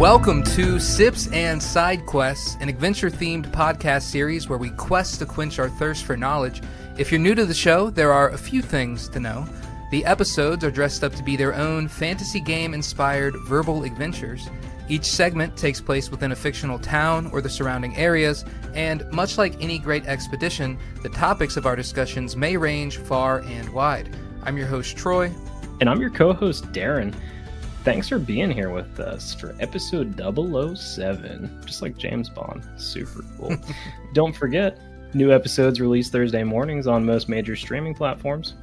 Welcome to Sips and Side Quests, an adventure-themed podcast series where we quest to quench our thirst for knowledge. If you're new to the show, there are a few things to know. The episodes are dressed up to be their own fantasy game-inspired verbal adventures. Each segment takes place within a fictional town or the surrounding areas, and much like any great expedition, the topics of our discussions may range far and wide. I'm your host, Troy. And I'm your co-host, Darren. Thanks for being here with us for episode 007, just like James Bond. Super cool. Don't forget, new episodes released Thursday mornings on most major streaming platforms.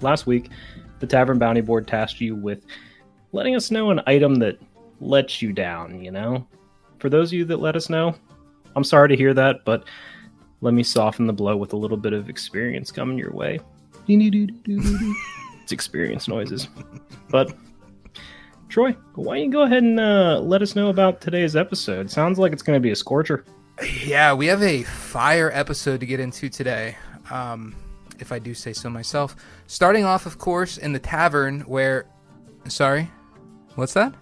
Last week, the Tavern Bounty Board tasked you with letting us know an item that lets you down, you know? For those of you that let us know, I'm sorry to hear that, but let me soften the blow with a little bit of experience coming your way. It's experience noises. But Troy, why don't you go ahead and let us know about today's episode? Sounds like it's going to be a scorcher. Yeah, we have a fire episode to get into today, if I do say so myself. Starting off, of course, in the tavern where... Sorry? What's that?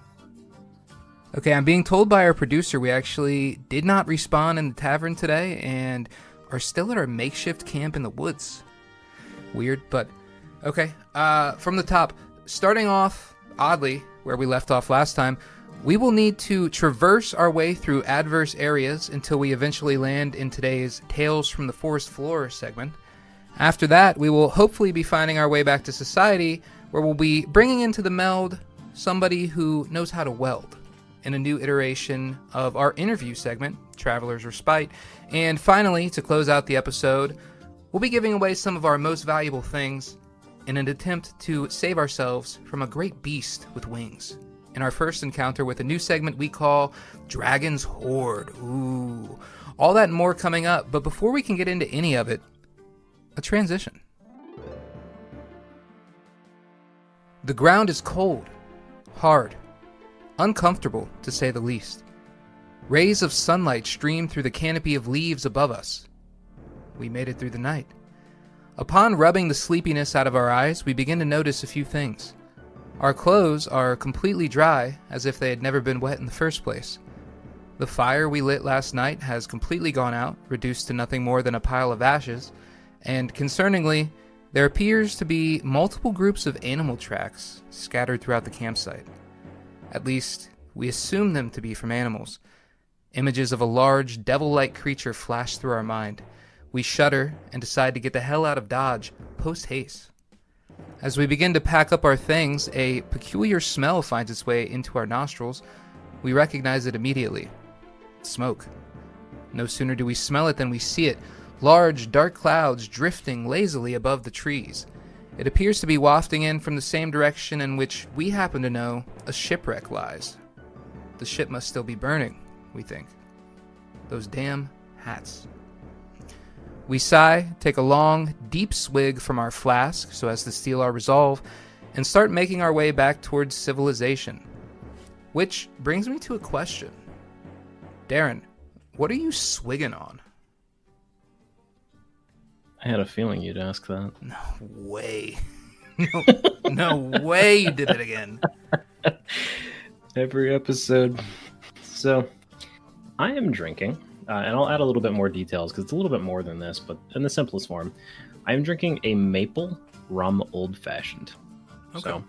Okay, I'm being told by our producer we actually did not respawn in the tavern today and are still at our makeshift camp in the woods. Weird, but... Okay, from the top, starting off, oddly, where we left off last time, we will need to traverse our way through adverse areas until we eventually land in today's Tales from the Forest Florist segment. After that, we will hopefully be finding our way back to society, where we'll be bringing into the meld somebody who knows how to weld, in a new iteration of our interview segment, Traveler's Respite. And finally, to close out the episode, we'll be giving away some of our most valuable things in an attempt to save ourselves from a great beast with wings, in our first encounter with a new segment we call Dragon's Hoard. Ooh, all that and more coming up, but before we can get into any of it, a transition. The ground is cold, hard, uncomfortable to say the least. Rays of sunlight stream through the canopy of leaves above us. We made it through the night. Upon rubbing the sleepiness out of our eyes, we begin to notice a few things. Our clothes are completely dry, as if they had never been wet in the first place. The fire we lit last night has completely gone out, reduced to nothing more than a pile of ashes, and concerningly, there appears to be multiple groups of animal tracks scattered throughout the campsite. At least, we assume them to be from animals. Images of a large, devil-like creature flash through our mind. We shudder and decide to get the hell out of Dodge, post-haste. As we begin to pack up our things, a peculiar smell finds its way into our nostrils. We recognize it immediately. Smoke. No sooner do we smell it than we see it. Large, dark clouds drifting lazily above the trees. It appears to be wafting in from the same direction in which we happen to know a shipwreck lies. The ship must still be burning, we think. Those damn hats. We sigh, take a long, deep swig from our flask so as to steal our resolve, and start making our way back towards civilization. Which brings me to a question. Darren, what are you swigging on? I had a feeling you'd ask that. No way. No way you did it again. Every episode. So, I am drinking. And I'll add a little bit more details because it's a little bit more than this, but in the simplest form, I'm drinking a maple rum old-fashioned. Okay. So,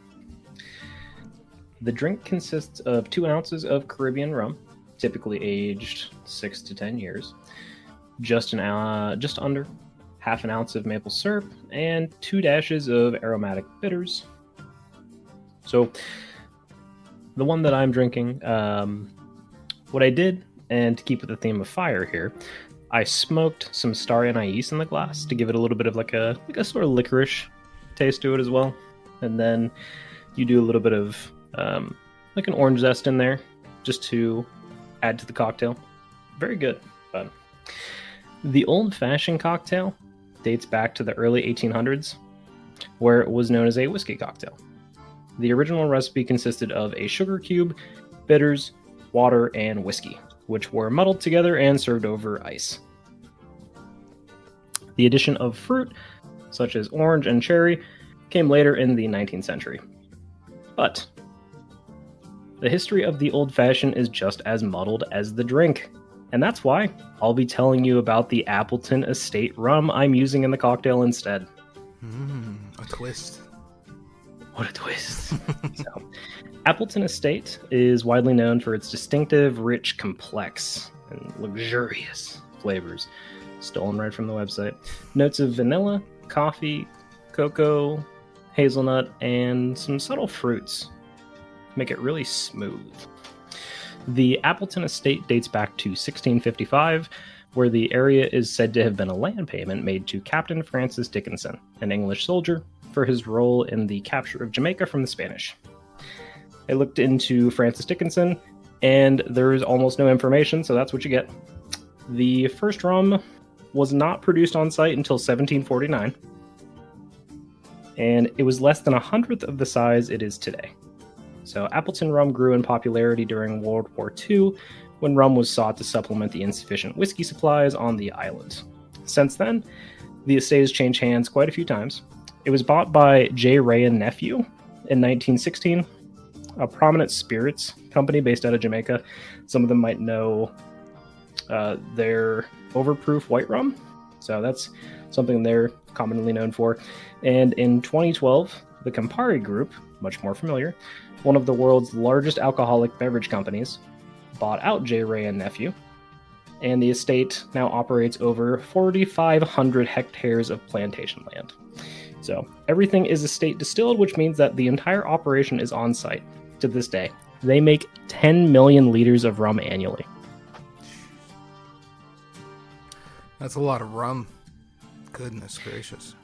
the drink consists of 2 ounces of Caribbean rum, typically aged 6 to 10 years, just under half an ounce of maple syrup, and 2 dashes of aromatic bitters. So, the one that I'm drinking, what I did, and to keep with the theme of fire here, I smoked some star anise in the glass to give it a little bit of like a sort of licorice taste to it as well. And then you do a little bit of like an orange zest in there just to add to the cocktail. Very good. But the old-fashioned cocktail dates back to the early 1800s, where it was known as a whiskey cocktail. The original recipe consisted of a sugar cube, bitters, water, and whiskey, which were muddled together and served over ice. The addition of fruit, such as orange and cherry, came later in the 19th century. But The history of the old fashioned is just as muddled as the drink. And that's why I'll be telling you about the Appleton Estate rum I'm using in the cocktail instead. A twist. What a twist. So, Appleton Estate is widely known for its distinctive, rich, complex, and luxurious flavors. Stolen right from the website. Notes of vanilla, coffee, cocoa, hazelnut, and some subtle fruits. Make it really smooth. The Appleton Estate dates back to 1655, where the area is said to have been a land payment made to Captain Francis Dickinson, an English soldier, for his role in the capture of Jamaica from the Spanish. I looked into Francis Dickinson, and there is almost no information, so that's what you get. The first rum was not produced on site until 1749, and it was less than 1/100th of the size it is today. So Appleton rum grew in popularity during World War II, when rum was sought to supplement the insufficient whiskey supplies on the island. Since then, the estate has changed hands quite a few times. It was bought by J. Ray and Nephew in 1916, a prominent spirits company based out of Jamaica. Some of them might know their overproof white rum, so that's something they're commonly known for. And in 2012, the Campari Group, much more familiar, one of the world's largest alcoholic beverage companies, bought out J. Ray and Nephew, and the estate now operates over 4,500 hectares of plantation land. So everything is estate distilled, which means that the entire operation is on site to this day. They make 10 million liters of rum annually. That's a lot of rum. Goodness gracious.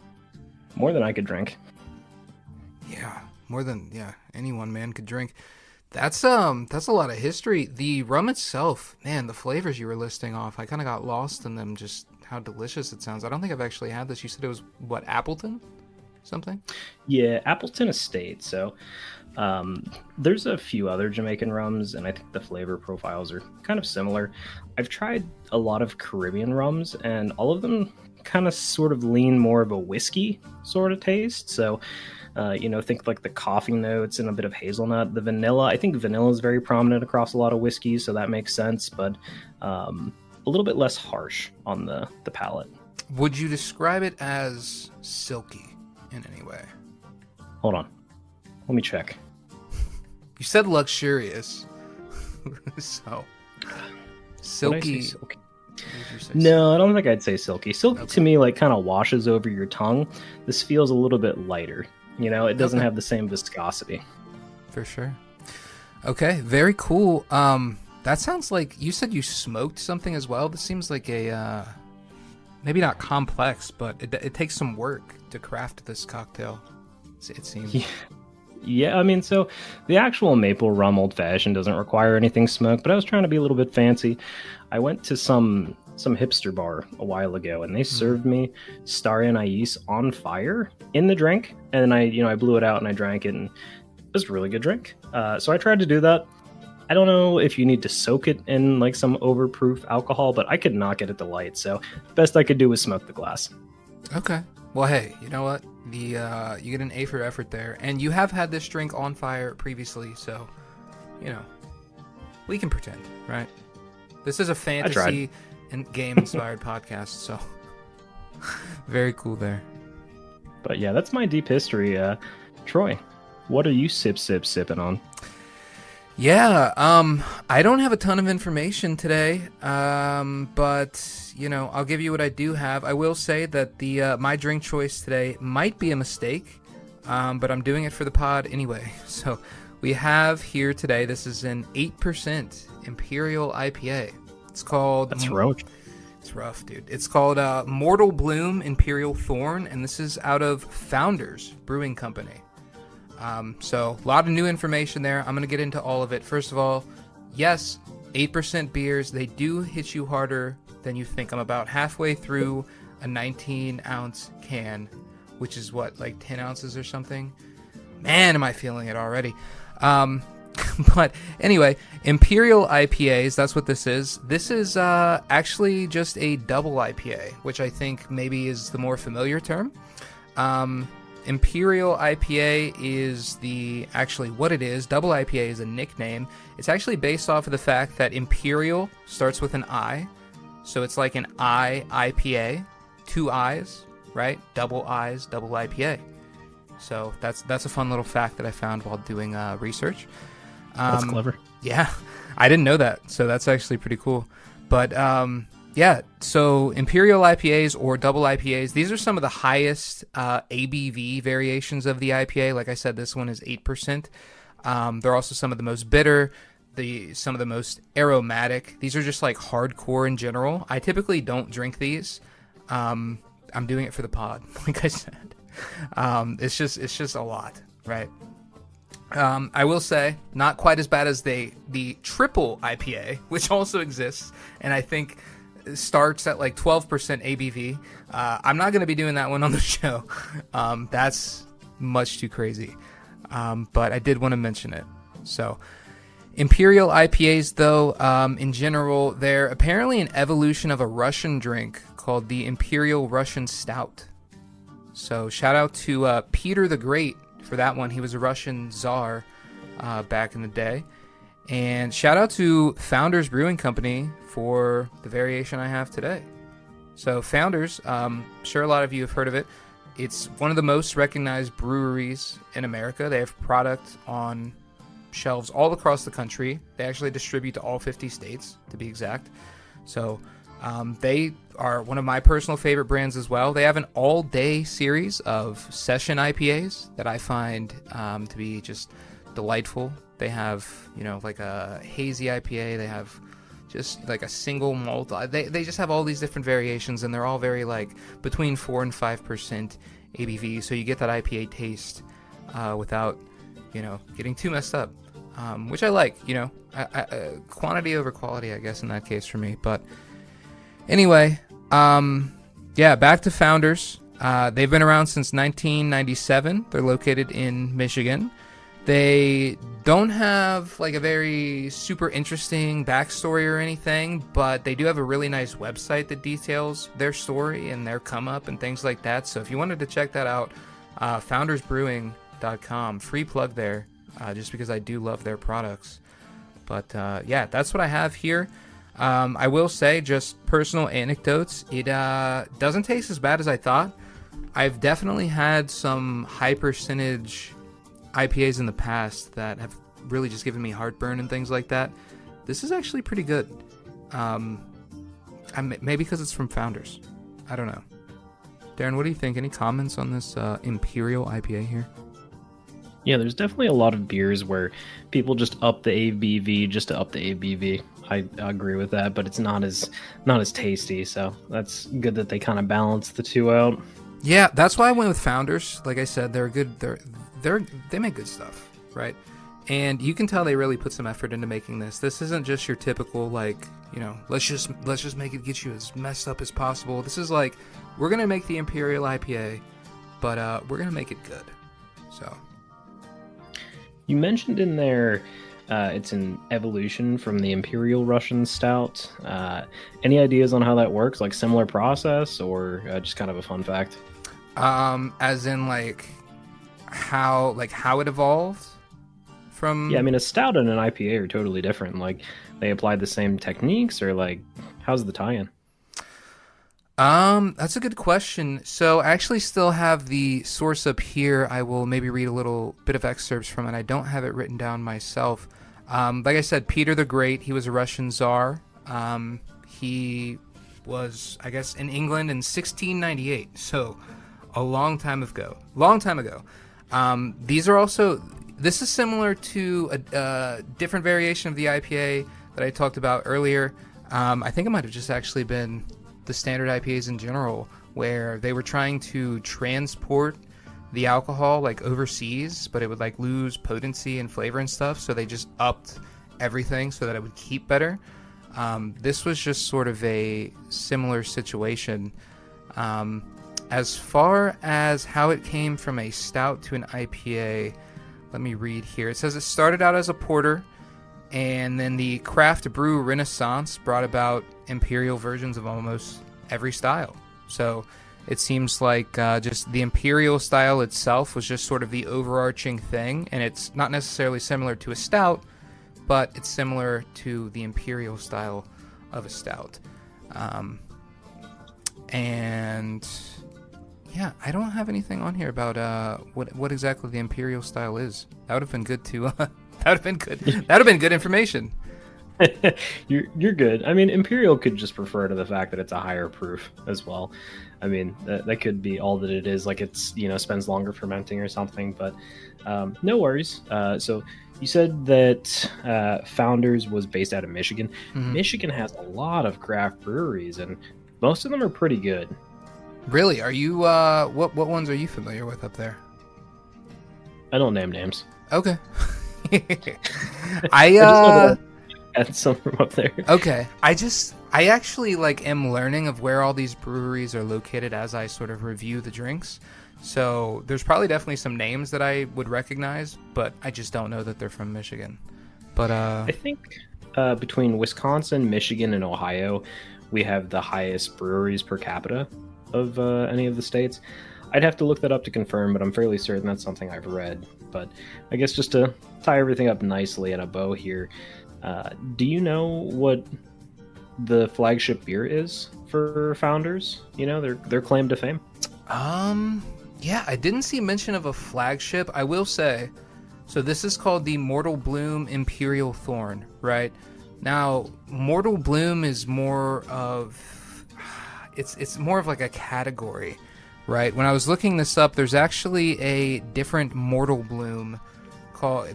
More than I could drink. Yeah, more than any one man could drink. That's a lot of history. The rum itself, man, the flavors you were listing off, I kind of got lost in them, just how delicious it sounds. I don't think I've actually had this. You said it was, what, Appleton? Something? Yeah, Appleton Estate. So there's a few other Jamaican rums, and I think the flavor profiles are kind of similar. I've tried a lot of Caribbean rums, and all of them kind of sort of lean more of a whiskey sort of taste. So think like the coffee notes and a bit of hazelnut. The vanilla, I think vanilla is very prominent across a lot of whiskeys, so that makes sense, but a little bit less harsh on the palate. Would you describe it as silky in any way? Hold on. Let me check. You said luxurious. So, silky. Silky? No, I don't think I'd say silky. Silky to me like kind of washes over your tongue. This feels a little bit lighter. It doesn't have the same viscosity. For sure. Okay, very cool. That sounds like you said you smoked something as well. This seems like a maybe not complex, but it takes some work to craft this cocktail. It seems. Yeah, I mean, so the actual maple rum old fashioned doesn't require anything smoked, but I was trying to be a little bit fancy. I went to some hipster bar a while ago, and they served me star anise on fire in the drink, and then I blew it out and I drank it, and it was a really good drink. So I tried to do that. I don't know if you need to soak it in like some overproof alcohol, but I could not get it to light, so the best I could do was smoke the glass. Okay. Well, hey, you know what? You get an A for effort there, and you have had this drink on fire previously, so we can pretend, right? This is a fantasy and game inspired podcast, so very cool there. But yeah, that's my deep history. Troy, what are you sipping on? Yeah, I don't have a ton of information today, but I'll give you what I do have. I will say that the my drink choice today might be a mistake, but I'm doing it for the pod anyway. So we have here today, this is an 8% Imperial IPA. It's called... That's roach. It's rough, dude. It's called Mortal Bloom Imperial Thorn, and this is out of Founders Brewing Company. So a lot of new information there. I'm going to get into all of it. First of all, yes, 8% beers, they do hit you harder than you think. I'm about halfway through a 19-ounce can, which is what, like 10 ounces or something? Man, am I feeling it already. But anyway, Imperial IPAs, that's what this is. This is actually just a double IPA, which I think maybe is the more familiar term. Imperial IPA is actually what it is. Double IPA is a nickname. It's actually based off of the fact that Imperial starts with an I. So it's like an IPA, 2 I's, right? Double I's, double IPA. So that's a fun little fact that I found while doing research. That's clever. Yeah, I didn't know that. So that's actually pretty cool. But yeah, so Imperial IPAs or double IPAs, these are some of the highest ABV variations of the IPA. Like I said, this one is 8%. They're also some of the most bitter, some of the most aromatic. These are just like hardcore in general. I typically don't drink these. I'm doing it for the pod, like I said. It's just a lot, right? I will say, not quite as bad as the triple IPA, which also exists, and I think starts at like 12% ABV. I'm not going to be doing that one on the show. That's much too crazy. But I did want to mention it. So, Imperial IPAs, though, in general, they're apparently an evolution of a Russian drink called the Imperial Russian Stout. So, shout out to Peter the Great for that one. He was a Russian czar back in the day. And shout out to Founders Brewing Company for the variation I have today. So Founders, sure a lot of you have heard of it. It's one of the most recognized breweries in America. They have product on shelves all across the country. They actually distribute to all 50 states, to be exact. So they are one of my personal favorite brands as well. They have an all-day series of session IPAs that I find to be just delightful. They have, like a hazy IPA. They have just like a single malt. They just have all these different variations, and they're all very like between 4 and 5% ABV. So you get that IPA taste without, getting too messed up, which I like. Quantity over quality, I guess, in that case for me. But anyway, back to Founders. They've been around since 1997. They're located in Michigan. They don't have like a very super interesting backstory or anything, but they do have a really nice website that details their story and their come up and things like that. So if you wanted to check that out, foundersbrewing.com, free plug there, just because I do love their products. But that's what I have here. I will say, just personal anecdotes, it doesn't taste as bad as I thought. I've definitely had some high percentage IPAs in the past that have really just given me heartburn and things like that. This is actually pretty good. Maybe because it's from Founders. I don't know. Darren, what do you think? Any comments on this Imperial IPA here? Yeah, there's definitely a lot of beers where people just up the ABV just to up the ABV. I agree with that, but it's not as tasty. So that's good that they kind of balance the two out. Yeah, that's why I went with Founders. Like I said, they're good. They make good stuff, right? And you can tell they really put some effort into making this. This isn't just your typical let's just make it get you as messed up as possible. This is like, we're gonna make the Imperial IPA, but we're gonna make it good. So you mentioned in there it's an evolution from the Imperial Russian Stout. Any ideas on how that works? Like similar process, or just kind of a fun fact? As in how it evolved from... Yeah, I mean, a stout and an IPA are totally different. Like, they applied the same techniques, or how's the tie-in? That's a good question. So I actually still have the source up here. I will maybe read a little bit of excerpts from it. I don't have it written down myself. Like I said, Peter the Great, he was a Russian Tsar. He was, I guess, in England in 1698. So a long time ago. This is similar to a different variation of the IPA that I talked about earlier. I think it might have just actually been the standard IPAs in general, where they were trying to transport the alcohol overseas, but it would lose potency and flavor and stuff, so they just upped everything so that it would keep better. This was just sort of a similar situation. As far as how it came from a stout to an IPA, let me read here. It says it started out as a porter, and then the craft brew renaissance brought about imperial versions of almost every style. So It seems like just the imperial style itself was just sort of the overarching thing, and it's not necessarily similar to a stout, but it's similar to the imperial style of a stout. And yeah, I don't have anything on here about what exactly the imperial style is. That would have been good to that would have been good. That would have been good information. You're good. I mean, Imperial could just refer to the fact that it's a higher proof as well. I mean, that could be all that it is. Like it's, spends longer fermenting or something, but no worries. So you said that Founders was based out of Michigan. Mm-hmm. Michigan has a lot of craft breweries, and most of them are pretty good. Really? Are you, what ones are you familiar with up there? I don't name names. Okay. I just know that had some from up there. Okay. I actually am learning of where all these breweries are located as I sort of review the drinks. So there's probably definitely some names that I would recognize, but I just don't know that they're from Michigan. But I think between Wisconsin, Michigan, and Ohio, we have the highest breweries per capita of any of the states. I'd have to look that up to confirm, but I'm fairly certain that's something I've read. But I guess just to tie everything up nicely in a bow here, do you know what the flagship beer is for Founders? Their claim to fame? Yeah, I didn't see mention of a flagship. I will say, so this is called the Mortal Bloom Imperial Thorn, right? Now, Mortal Bloom is more of... It's more of like a category, right? When I was looking this up, there's actually a different Mortal Bloom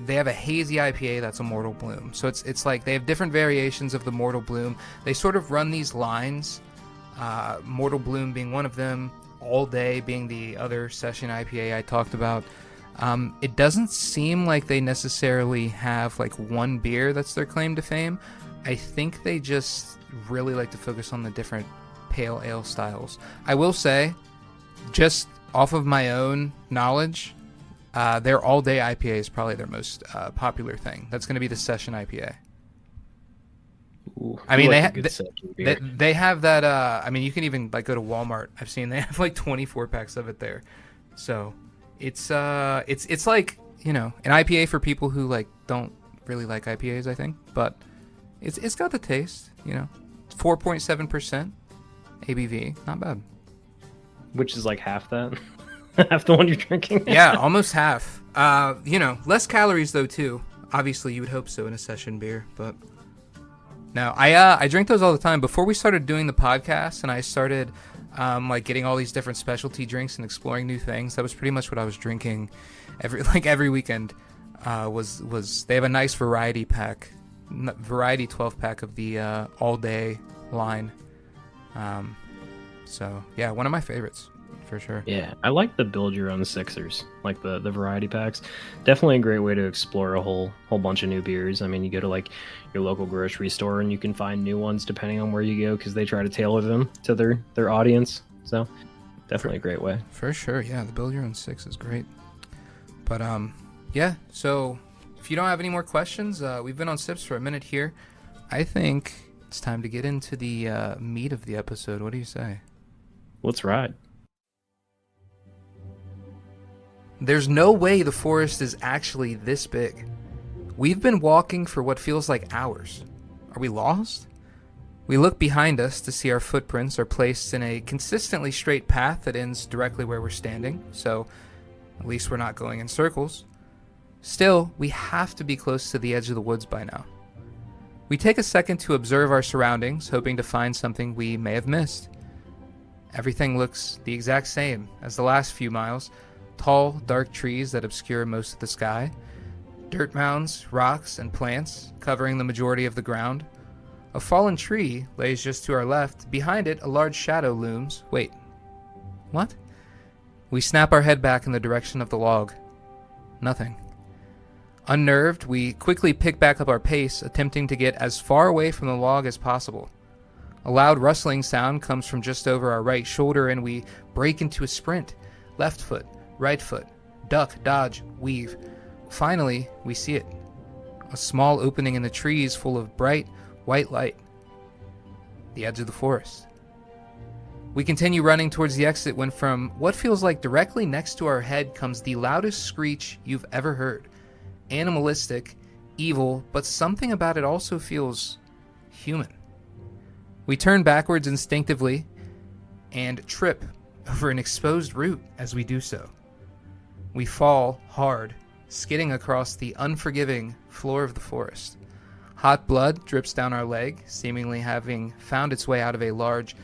they have a hazy IPA that's a Mortal Bloom. So it's like they have different variations of the Mortal Bloom. They sort of run these lines, Mortal Bloom being one of them, All Day being the other session IPA I talked about. It doesn't seem like they necessarily have one beer that's their claim to fame. I think they just really like to focus on the different pale ale styles. I will say, just off of my own knowledge, their All Day IPA is probably their most popular thing. That's going to be the session IPA. Ooh, I mean, they have that. I mean, you can even go to Walmart. I've seen they have 24 packs of it there. So it's like an IPA for people who don't really like IPAs, I think, but it's got the taste. 4.7% ABV, not bad. Which is half that. Half the one you're drinking. Yeah, almost half. Less calories though too. Obviously, you would hope so in a session beer, but no, I drink those all the time. Before we started doing the podcast, and I started getting all these different specialty drinks and exploring new things. That was pretty much what I was drinking every weekend. Was they have a nice variety 12 pack of the All Day line. So yeah, one of my favorites. For sure. Yeah, I like the build your own sixers, the variety packs. Definitely a great way to explore a whole bunch of new beers. I mean, you go to your local grocery store and you can find new ones depending on where you go because they try to tailor them to their audience. So definitely a great way. For sure. Yeah, the build your own six is great. But yeah. So if you don't have any more questions, we've been on Sips for a minute here. I think it's time to get into the meat of the episode. What do you say? Let's ride. There's no way the forest is actually this big. We've been walking for what feels like hours. Are we lost? We look behind us to see our footprints are placed in a consistently straight path that ends directly where we're standing, so at least we're not going in circles. Still, we have to be close to the edge of the woods by now. We take a second to observe our surroundings, hoping to find something we may have missed. Everything looks the exact same as the last few miles. Tall, dark trees that obscure most of the sky, dirt mounds, rocks, and plants covering the majority of the ground. A fallen tree lays just to our left. Behind it, a large shadow looms. Wait, what? We snap our head back in the direction of the log. Nothing. Unnerved, we quickly pick back up our pace, attempting to get as far away from the log as possible. A loud rustling sound comes from just over our right shoulder, and we break into a sprint. Left foot, right foot, duck, dodge, weave. Finally, we see it. A small opening in the trees full of bright, white light. The edge of the forest. We continue running towards the exit when from what feels like directly next to our head comes the loudest screech you've ever heard. Animalistic, evil, but something about it also feels human. We turn backwards instinctively and trip over an exposed root as we do so. We fall hard, skidding across the unforgiving floor of the forest. Hot blood drips down our leg, seemingly having found its way out of a large,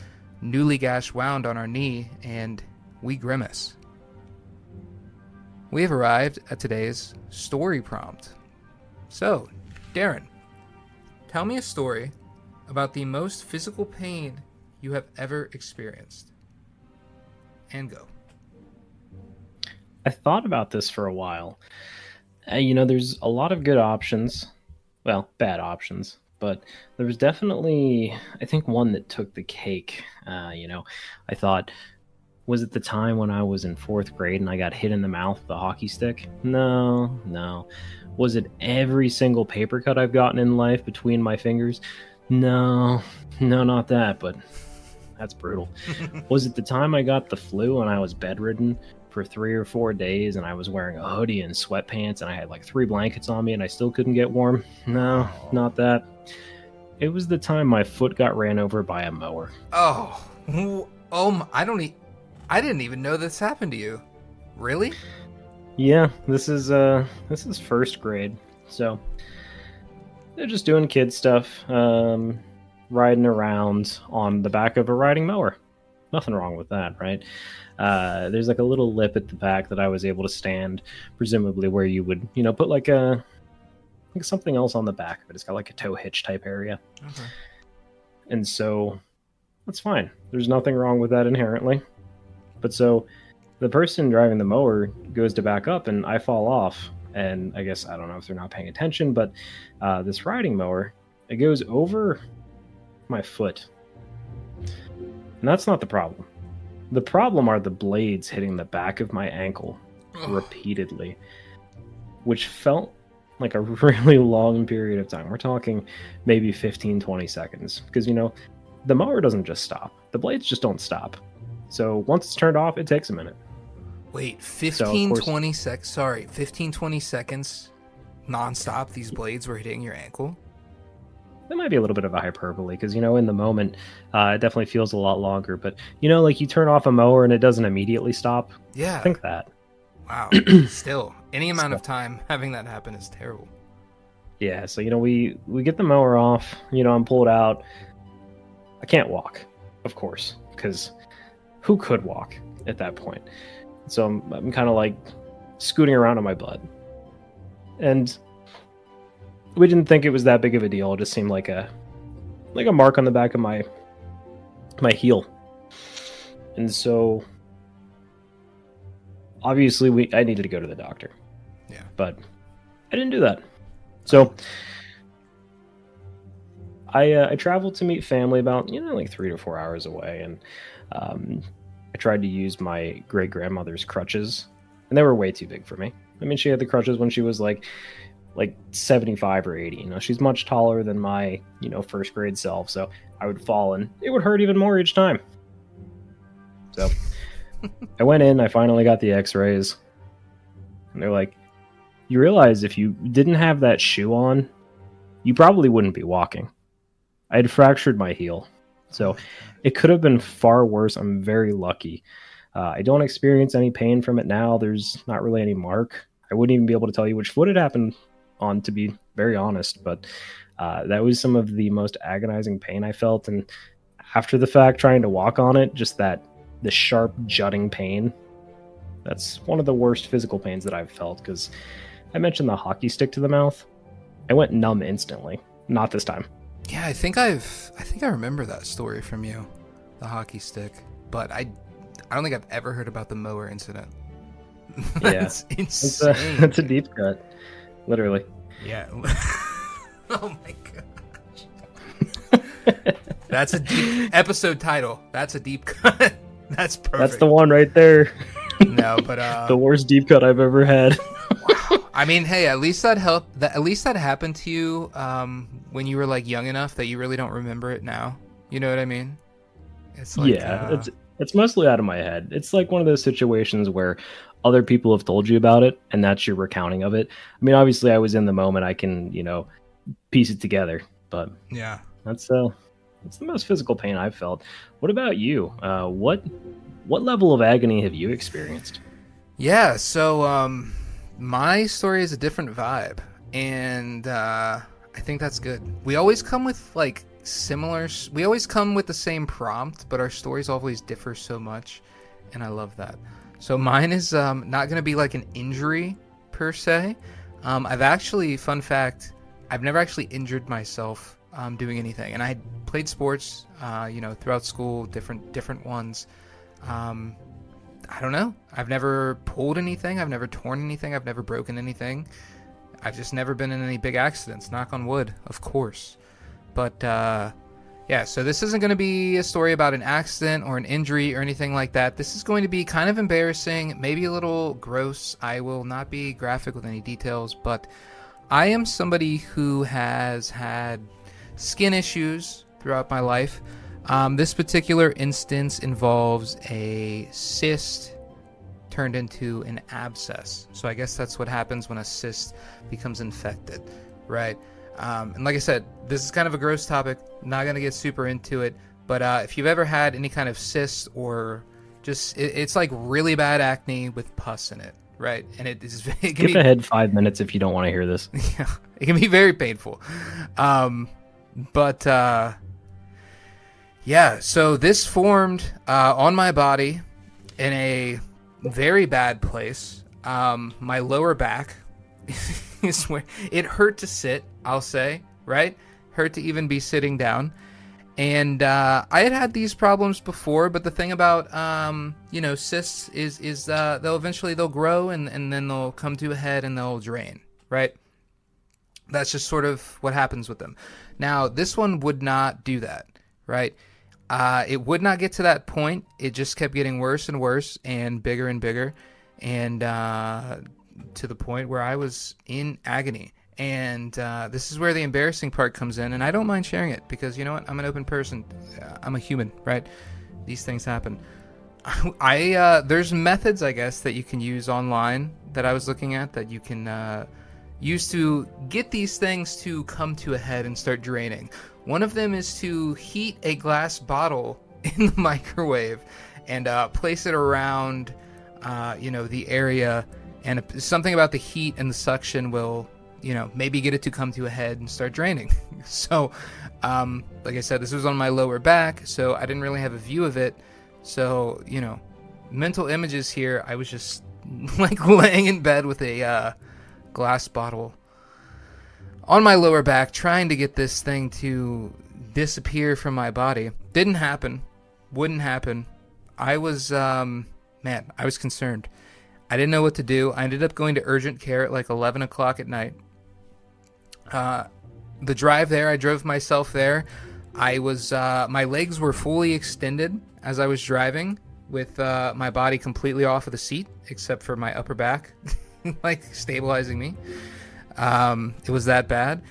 newly gashed wound on our knee, and we grimace. We have arrived at today's story prompt. So, Darren, tell me a story about the most physical pain you have ever experienced. And go. I thought about this for a while. There's a lot of good options. Well, bad options. But there was definitely, I think, one that took the cake. I thought, was it the time when I was in 4th grade and I got hit in the mouth with a hockey stick? No. Was it every single paper cut I've gotten in life between my fingers? No, not that, but that's brutal. Was it the time I got the flu and I was bedridden for 3 or 4 days and I was wearing a hoodie and sweatpants and I had like 3 blankets on me and I still couldn't get warm? No, not that. It was the time my foot got ran over by a mower. I didn't even know this happened to you. Really? Yeah, this is 1st grade. So they're just doing kid stuff, riding around on the back of a riding mower. Nothing wrong with that, right? There's like a little lip at the back that I was able to stand, presumably where you would, put like something else on the back of it. It's got like a tow hitch type area. Okay. And so that's fine. There's nothing wrong with that inherently. But so the person driving the mower goes to back up and I fall off. And I guess, I don't know if they're not paying attention, but this riding mower, it goes over my foot. And that's not the problem. The problem are the blades hitting the back of my ankle repeatedly, which felt like a really long period of time. We're talking maybe 15, 20 seconds. Because, the mower doesn't just stop. The blades just don't stop. So once it's turned off, it takes a minute. Wait, 15, 20 seconds nonstop, these blades were hitting your ankle? That might be a little bit of a hyperbole because, in the moment, it definitely feels a lot longer. But, like you turn off a mower and it doesn't immediately stop. Yeah. Think that. Wow. Still, any amount of time having that happen is terrible. Yeah, so, we get the mower off. I'm pulled out. I can't walk, of course, because who could walk at that point? So I'm kind of like scooting around on my butt. And we didn't think it was that big of a deal. It just seemed like a mark on the back of my heel. And so obviously I needed to go to the doctor. Yeah. But I didn't do that. So I traveled to meet family about, like 3 to 4 hours away. And I tried to use my great-grandmother's crutches. And they were way too big for me. I mean, she had the crutches when she was like 75 or 80. She's much taller than my, 1st grade self. So I would fall and it would hurt even more each time. So I went in, I finally got the x-rays. And they're like, you realize if you didn't have that shoe on, you probably wouldn't be walking. I had fractured my heel. So it could have been far worse. I'm very lucky. I don't experience any pain from it now. There's not really any mark. I wouldn't even be able to tell you which foot it happened on, to be very honest. But that was some of the most agonizing pain I felt. And after the fact, trying to walk on it, just the sharp jutting pain, that's one of the worst physical pains that I've felt. Because I mentioned the hockey stick to the mouth. I went numb instantly. Not this time. Yeah, I think I remember that story from you, the hockey stick. But I don't think I've ever heard about the mower incident. That's insane. It's a deep cut, literally. Yeah. Oh my gosh. That's a deep episode title. That's a deep cut. That's perfect. That's the one right there. No, but the worst deep cut I've ever had. Wow. I mean, hey, at least that helped. At least that happened to you when you were like young enough that you really don't remember it now. You know what I mean? It's like, Yeah, it's mostly out of my head. It's like one of those situations where other people have told you about it, and that's your recounting of it. I mean, obviously, I was in the moment. I can, piece it together, but yeah. that's the most physical pain I've felt. What about you? What level of agony have you experienced? Yeah, so my story is a different vibe, and I think that's good. We always come with like similar. We always come with the same prompt, but our stories always differ so much, and I love that. So mine is not going to be like an injury per se. I've actually, fun fact, I've never actually injured myself doing anything, and I had played sports, throughout school, different ones. I don't know. I've never pulled anything. I've never torn anything. I've never broken anything. I've just never been in any big accidents. Knock on wood, of course. But yeah, so this isn't going to be a story about an accident or an injury or anything like that. This is going to be kind of embarrassing, maybe a little gross. I will not be graphic with any details, but I am somebody who has had skin issues throughout my life. This particular instance involves a cyst turned into an abscess. So I guess that's what happens when a cyst becomes infected, right? And like I said, this is kind of a gross topic. Not going to get super into it. But if you've ever had any kind of cyst or just, it's like really bad acne with pus in it, right? And it can Skip ahead 5 minutes if you don't want to hear this. Yeah, it can be very painful. Yeah, so this formed on my body in a very bad place. My lower back is where it hurt to sit, I'll say, right? Hurt to even be sitting down. And I had these problems before, but the thing about, cysts is they'll grow and then they'll come to a head and they'll drain, right? That's just sort of what happens with them. Now, this one would not do that, right? It would not get to that point. It just kept getting worse and worse and bigger, and to the point where I was in agony. And this is where the embarrassing part comes in, and I don't mind sharing it because, you know what? I'm an open person. I'm a human, right? These things happen. There's methods, I guess, that you can use online that I was looking at that you can use to get these things to come to a head and start draining. One of them is to heat a glass bottle in the microwave and place it around, the area. And something about the heat and the suction will, maybe get it to come to a head and start draining. So, like I said, this was on my lower back, so I didn't really have a view of it. So, mental images here, I was just like laying in bed with a glass bottle on my lower back, trying to get this thing to disappear from my body. Didn't happen. Wouldn't happen. I was, I was concerned. I didn't know what to do. I ended up going to urgent care at like 11 o'clock at night. The drive there, I drove myself there. I was, my legs were fully extended as I was driving with my body completely off of the seat, except for my upper back, like stabilizing me. It was that bad.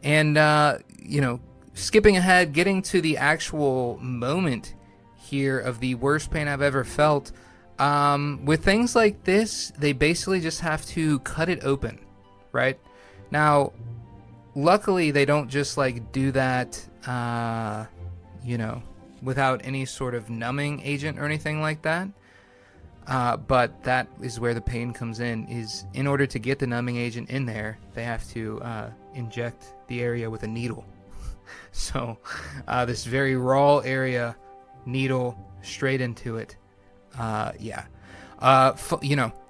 And, skipping ahead, getting to the actual moment here of the worst pain I've ever felt. With things like this, they basically just have to cut it open, right? Now, luckily, they don't just like do that, without any sort of numbing agent or anything like that. But that is where the pain comes in, is in order to get the numbing agent in there, they have to inject the area with a needle. So this very raw area, needle straight into it.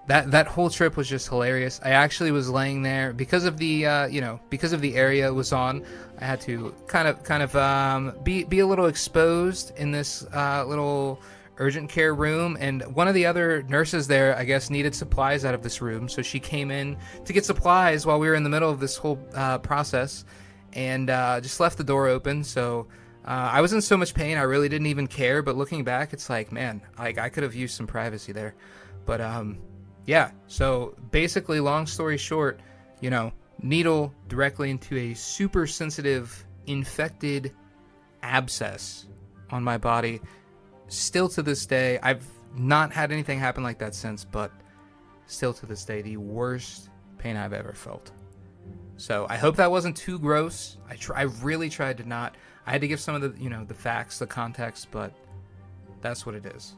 That whole trip was just hilarious. I actually was laying there because of the area it was on. I had to kind of be a little exposed in this little urgent care room, and one of the other nurses there, I guess, needed supplies out of this room, so she came in to get supplies while we were in the middle of this whole process, and just left the door open. So I was in so much pain, I really didn't even care. But looking back, it's like, man, I could have used some privacy there. But yeah. So basically, long story short, needle directly into a super sensitive infected abscess on my body. still to this day, I've not had anything happen like that since, but still to this day, the worst pain I've ever felt. So I hope that wasn't too gross. I really tried to not. I had to give some of the, the facts, the context, but that's what it is.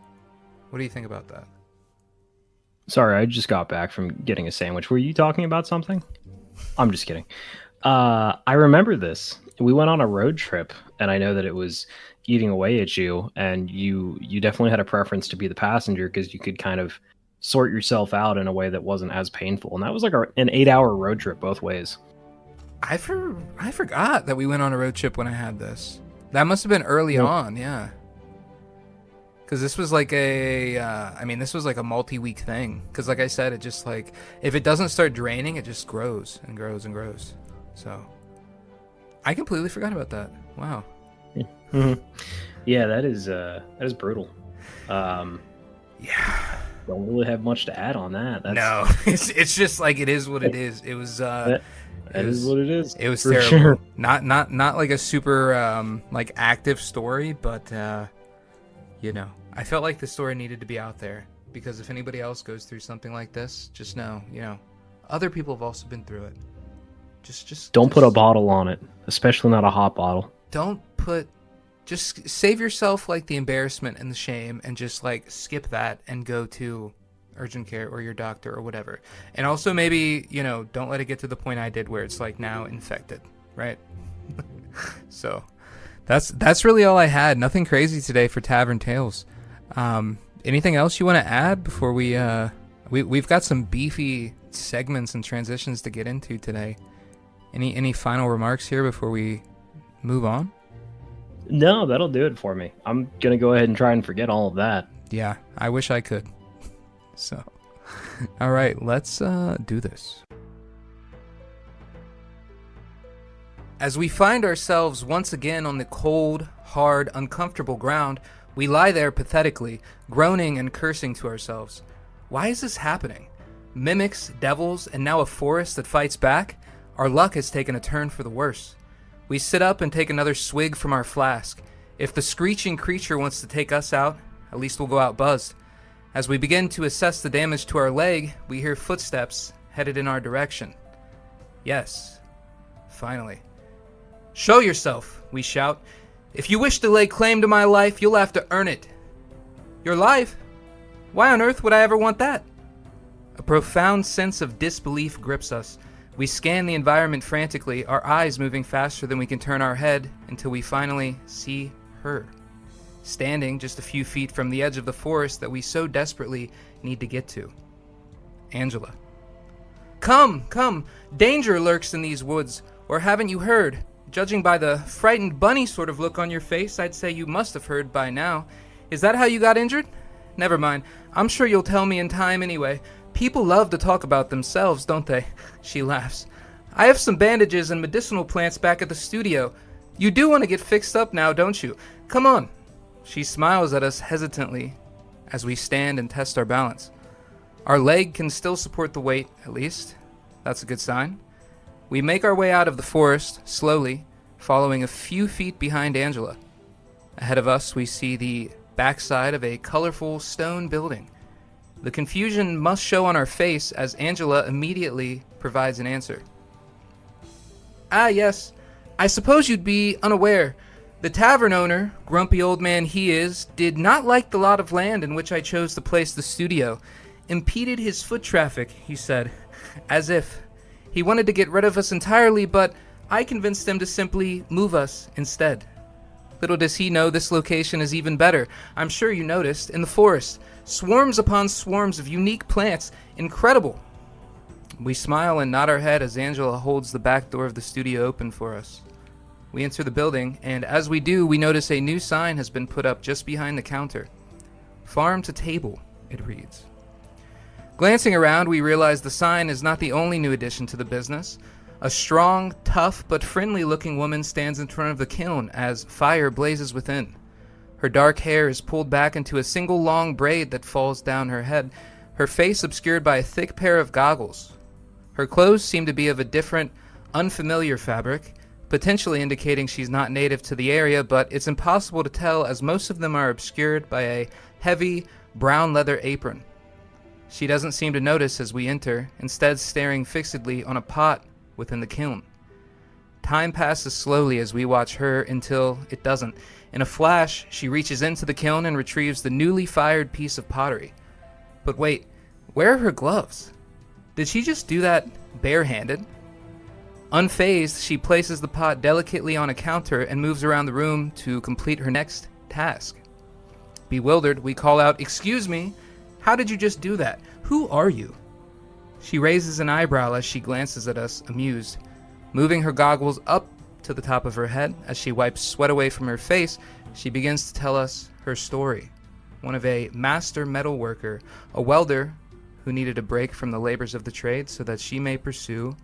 What do you think about that? Sorry, I just got back from getting a sandwich. Were you talking about something? I'm just kidding. I remember this. We went on a road trip, and I know that it was eating away at you, and you definitely had a preference to be the passenger because you could kind of sort yourself out in a way that wasn't as painful. And that was like an 8-hour road trip both ways. I forgot that we went on a road trip when I had this. That must have been early on, yeah. Because this was like this was like a multi-week thing. Because like I said, it just like, if it doesn't start draining, it just grows and grows and grows. So I completely forgot about that. Wow. Mm-hmm. Yeah, that is brutal. Yeah. Don't really have much to add on that. No, it's just like, it is what it is. It was That is what it is. It was terrible. Sure. Not like a super like active story, but I felt like the story needed to be out there, because if anybody else goes through something like this, just know, other people have also been through it. Just don't put a bottle on it, especially not a hot bottle. Just save yourself like the embarrassment and the shame, and just like skip that and go to urgent care or your doctor or whatever. And also maybe, don't let it get to the point I did where it's like now infected, right? So that's really all I had. Nothing crazy today for Tavern Tales. Anything else you want to add before we've got some beefy segments and transitions to get into today. Any final remarks here before we move on? No, that'll do it for me. I'm gonna go ahead and try and forget all of that. Yeah, I wish I could. So, all right, let's do this. As we find ourselves once again on the cold, hard, uncomfortable ground, we lie there pathetically, groaning and cursing to ourselves. Why is this happening? Mimics, devils, and now a forest that fights back? Our luck has taken a turn for the worse. We sit up and take another swig from our flask. If the screeching creature wants to take us out, at least we'll go out buzzed. As we begin to assess the damage to our leg, we hear footsteps headed in our direction. Yes, finally. Show yourself, we shout. If you wish to lay claim to my life, you'll have to earn it. Your life? Why on earth would I ever want that? A profound sense of disbelief grips us. We scan the environment frantically, our eyes moving faster than we can turn our head, until we finally see her, standing just a few feet from the edge of the forest that we so desperately need to get to. Angela. Come, come, danger lurks in these woods, or haven't you heard? Judging by the frightened bunny sort of look on your face, I'd say you must have heard by now. Is that how you got injured? Never mind, I'm sure you'll tell me in time anyway. People love to talk about themselves, don't they? She laughs. I have some bandages and medicinal plants back at the studio. You do want to get fixed up now, don't you? Come on. She smiles at us hesitantly as we stand and test our balance. Our leg can still support the weight, at least. That's a good sign. We make our way out of the forest, slowly, following a few feet behind Angela. Ahead of us, we see the backside of a colorful stone building. The confusion must show on our face as Angela immediately provides an answer. Ah, yes. I suppose you'd be unaware. The tavern owner, grumpy old man he is, did not like the lot of land in which I chose to place the studio. Impeded his foot traffic, he said, as if. He wanted to get rid of us entirely, but I convinced him to simply move us instead. Little does he know this location is even better. I'm sure you noticed, in the forest. Swarms upon swarms of unique plants. Incredible. We smile and nod our head as Angela holds the back door of the studio open for us. We enter the building, and as we do, we notice a new sign has been put up just behind the counter. Farm to table, it reads. Glancing around, we realize the sign is not the only new addition to the business. A strong, tough, but friendly-looking woman stands in front of the kiln as fire blazes within. Her dark hair is pulled back into a single long braid that falls down her head, her face obscured by a thick pair of goggles. Her clothes seem to be of a different, unfamiliar fabric, potentially indicating she's not native to the area, but it's impossible to tell as most of them are obscured by a heavy brown leather apron. She doesn't seem to notice as we enter, instead staring fixedly on a pot within the kiln. Time passes slowly as we watch her until it doesn't. In a flash, she reaches into the kiln and retrieves the newly fired piece of pottery. But wait, where are her gloves? Did she just do that barehanded? Unfazed, she places the pot delicately on a counter and moves around the room to complete her next task. Bewildered, we call out, "Excuse me, how did you just do that? Who are you?" She raises an eyebrow as she glances at us, amused. Moving her goggles up to the top of her head, as she wipes sweat away from her face, she begins to tell us her story. One of a master metal worker, a welder who needed a break from the labors of the trade so that she may pursue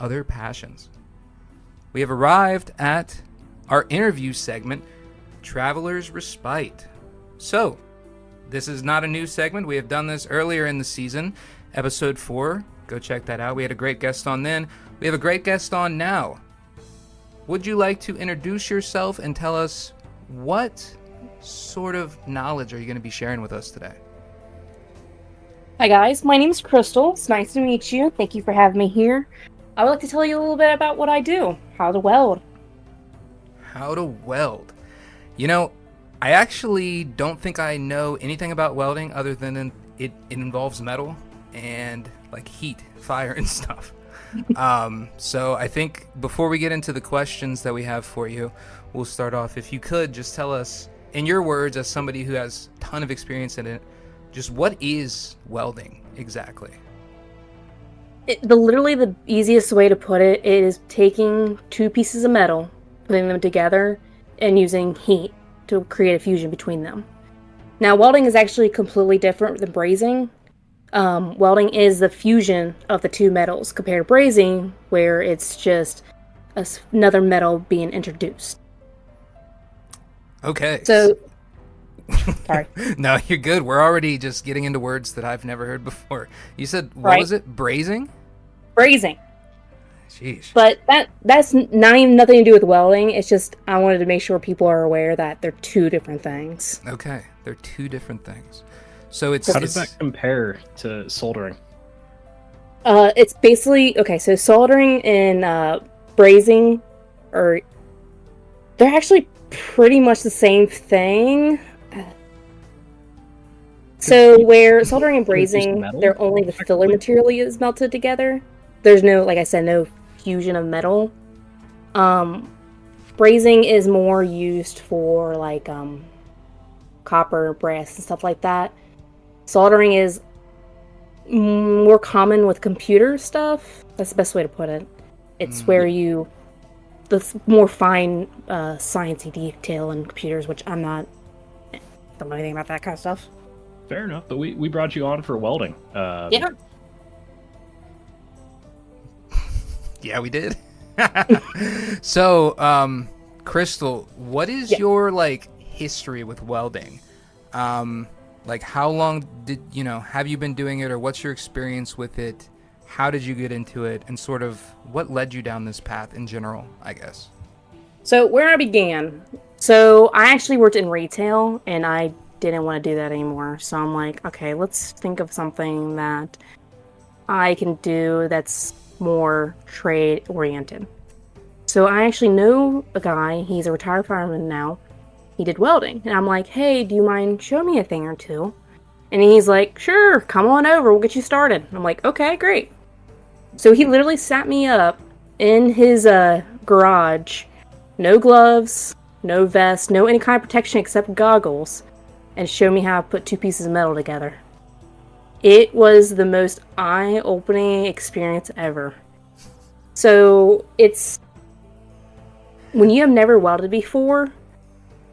other passions. We have arrived at our interview segment, Traveler's Respite. So, this is not a new segment. We have done this earlier in the season, episode 4. Go check that out. We had a great guest on then. We have a great guest on now. Would you like to introduce yourself and tell us what sort of knowledge are you going to be sharing with us today? Hi guys, my name is Crystal. It's nice to meet you. Thank you for having me here. I would like to tell you a little bit about what I do, how to weld. How to weld. You know, I actually don't think I know anything about welding other than it involves metal and like heat, fire and stuff. So I think before we get into the questions that we have for you, we'll start off. If you could just tell us, in your words, as somebody who has a ton of experience in it, just what is welding exactly? Literally the easiest way to put it is taking two pieces of metal, putting them together, and using heat to create a fusion between them. Now, welding is actually completely different than brazing. Welding is the fusion of the two metals compared to brazing, where it's just another metal being introduced. Okay. So, sorry. No, you're good. We're already just getting into words that I've never heard before. You said, what Right. was it? Brazing? Brazing. Sheesh. But that's not even nothing to do with welding. It's just I wanted to make sure people are aware that they're two different things. Okay. They're two different things. So How does that compare to soldering? It's basically okay. So soldering and brazing they're actually pretty much the same thing. So where soldering and brazing, they're only the filler material is melted together. There's no, like I said, no fusion of metal. Brazing is more used for like copper, brass, and stuff like that. Soldering is more common with computer stuff. That's the best way to put it. It's where the more fine sciencey detail in computers, which don't know anything about that kind of stuff. Fair enough, but we brought you on for welding. Yeah. Yeah, we did. So, Crystal, what is your like history with welding? Like, how long have you been doing it, or what's your experience with it? How did you get into it, and sort of what led you down this path in general, I guess? So where I began, so I actually worked in retail, and I didn't want to do that anymore. So I'm like, okay, let's think of something that I can do that's more trade oriented. So I actually know a guy, he's a retired fireman now. He did welding, and I'm like, hey, do you mind showing me a thing or two? And he's like, sure, come on over, we'll get you started. I'm like, okay, great. So he literally sat me up in his garage, no gloves, no vest, no any kind of protection except goggles, and showed me how to put two pieces of metal together. It was the most eye-opening experience ever. So it's, when you have never welded before,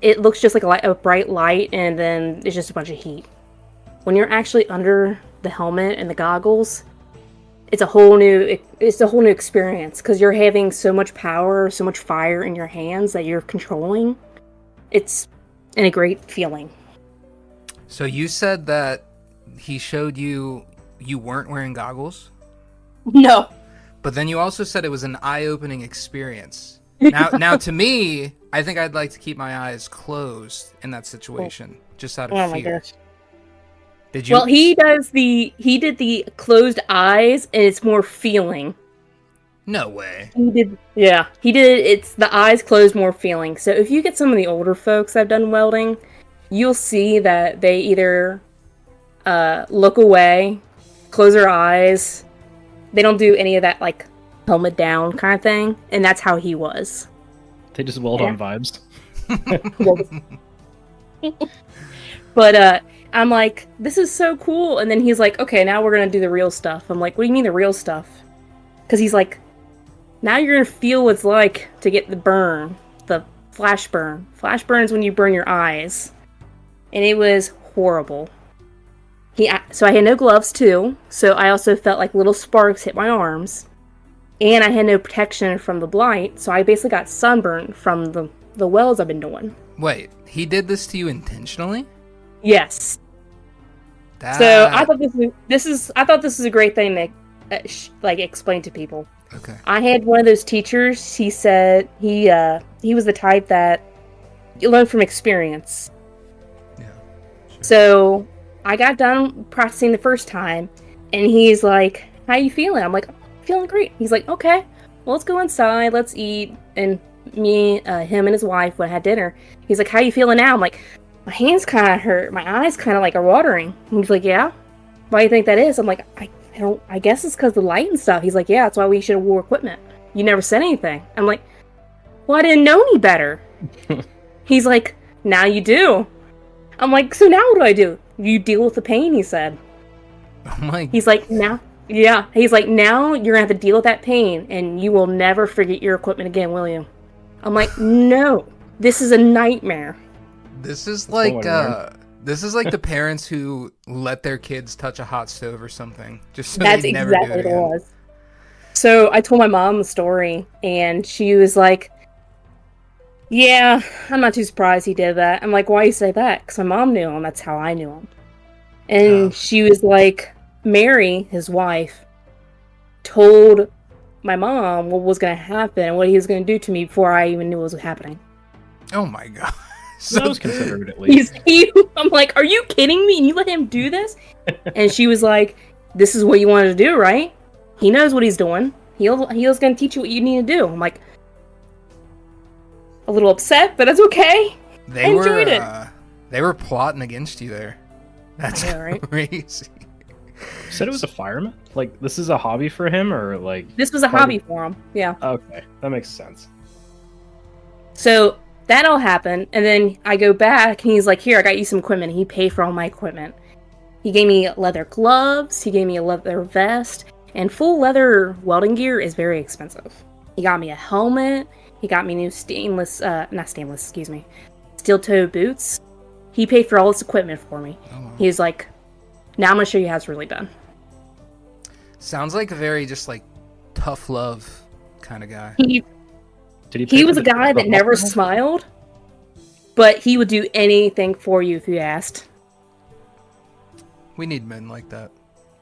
it looks just like a bright light, and then it's just a bunch of heat. When you're actually under the helmet and the goggles, it's a whole new experience, because you're having so much power, so much fire in your hands that you're controlling. It's a great feeling. So you said that he showed you weren't wearing goggles? No. But then you also said it was an eye-opening experience. Now, to me, I think I'd like to keep my eyes closed in that situation, just out of Oh my fear. gosh. Did you? Well, he did the closed eyes, and it's more feeling. No way. He did. It's the eyes closed, more feeling. So if you get some of the older folks that have done welding, you'll see that they either look away, close their eyes. They don't do any of that like helmet down kind of thing, and that's how he was. They just weld on vibes. But I'm like, this is so cool. And then he's like, okay, now we're gonna do the real stuff. I'm like, what do you mean the real stuff? Because he's like, now you're gonna feel what it's like to get the burn, the flash burn. Flash burns when you burn your eyes, and it was horrible. So I had no gloves too, so I also felt like little sparks hit my arms, and I had no protection from the blight, so I basically got sunburned from the welds I've been doing. Wait, he did this to you intentionally? Yes. So I thought this is a great thing to like explain to people. Okay. I had one of those teachers. He said he was the type that you learn from experience. Yeah. Sure. So I got done practicing the first time, and he's like, "How you feeling?" I'm like, "Feeling great." He's like, "Okay, well, let's go inside. Let's eat." And him and his wife went had dinner. He's like, "How you feeling now?" I'm like, "My hands kind of hurt. My eyes kind of like are watering." And he's like, "Yeah, why do you think that is?" I'm like, I guess it's because of the light and stuff." He's like, "Yeah, that's why we should have wore equipment. You never said anything." I'm like, "Well, I didn't know any better." He's like, "Now you do." I'm like, "So now what do? You deal with the pain," he said. Oh my. He's like, "Now, yeah." He's like, "Now you're gonna have to deal with that pain, and you will never forget your equipment again, will you?" I'm like, "No, this is a nightmare." This is like the parents who let their kids touch a hot stove or something, just so That's they never do exactly it what it again. was. So I told my mom the story, and she was like, "Yeah, I'm not too surprised he did that." I'm like, "Why you say that?" Because my mom knew him. That's how I knew him. And she was like, Mary, his wife, told my mom what was going to happen and what he was going to do to me before I even knew what was happening. Oh my god. So that was considerate, at least. I'm like, "Are you kidding me? And you let him do this?" And she was like, "This is what you wanted to do, right? He knows what he's doing. He was going to teach you what you need to do." I'm like, a little upset, but that's okay. I enjoyed it. They were plotting against you there. That's right? crazy. You said it was a fireman? Like, this is a hobby for him, or like... This was a hobby for him, yeah. Okay, that makes sense. So that all happened, and then I go back, and he's like, "Here, I got you some equipment." He paid for all my equipment. He gave me leather gloves, he gave me a leather vest, and full leather welding gear is very expensive. He got me a helmet, he got me new steel-toe boots. He paid for all this equipment for me. Oh, wow. He was like, "Now I'm going to show you how it's really done." Sounds like a very just like tough love kind of guy. He was a guy that never smiled, but he would do anything for you if you asked. We need men like that.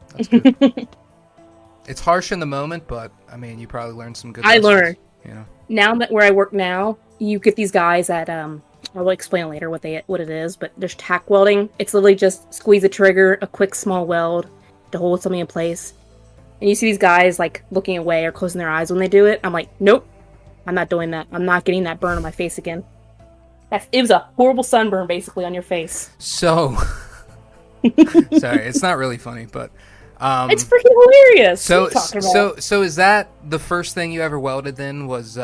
That's good. It's harsh in the moment, but I mean, you probably learned some good lessons. I learned. You know. Now that where I work now, you get these guys that I'll explain later what it is, but there's tack welding. It's literally just squeeze a trigger, a quick small weld to hold something in place. And you see these guys like looking away or closing their eyes when they do it. I'm like, "Nope, I'm not doing that. I'm not getting that burn on my face again." It was a horrible sunburn basically on your face. So, sorry, it's not really funny, but it's freaking hilarious. So, what are you talking about? so is that the first thing you ever welded? Then was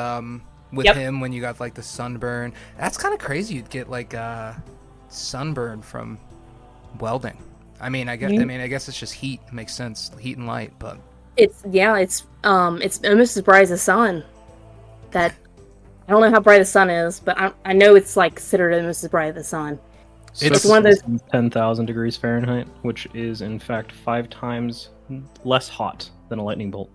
with Yep. him when you got like the sunburn. That's kind of crazy. You'd get like sunburn from welding. I mean, I guess it's just heat. It makes sense, heat and light. But it's almost as bright as the sun. That I don't know how bright the sun is, but I know it's like considered almost as bright as the sun. So It's one of those 10,000 degrees Fahrenheit, which is in fact 5 times less hot than a lightning bolt.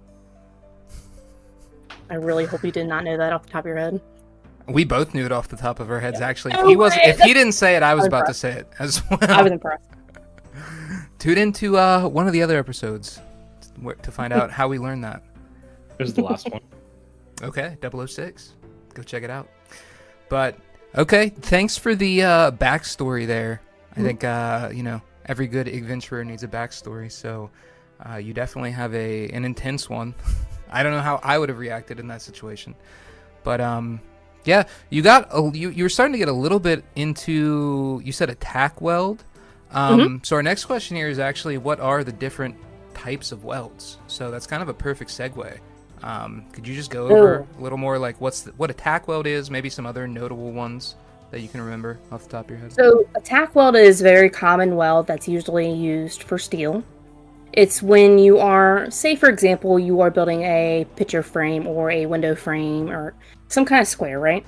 I really hope you did not know that off the top of your head. we both knew it off the top of our heads. Actually, No if way! he didn't say it, I was about to say it as well. I was impressed. Tune into one of the other episodes to find out how we learned that. This is the last one. Okay, 006. go check it out. But okay, thanks for the backstory there. I think every good adventurer needs a backstory, so you definitely have an intense one. I don't know how I would have reacted in that situation, but yeah, you were starting to get a little bit into, you said, a tack weld. So our next question here is actually, what are the different types of welds? So that's kind of a perfect segue. Could you just go over a little more, like what a tack weld is, maybe some other notable ones that you can remember off the top of your head? So a tack weld is a very common weld that's usually used for steel. It's when you are, say for example, you are building a picture frame or a window frame or some kind of square, right?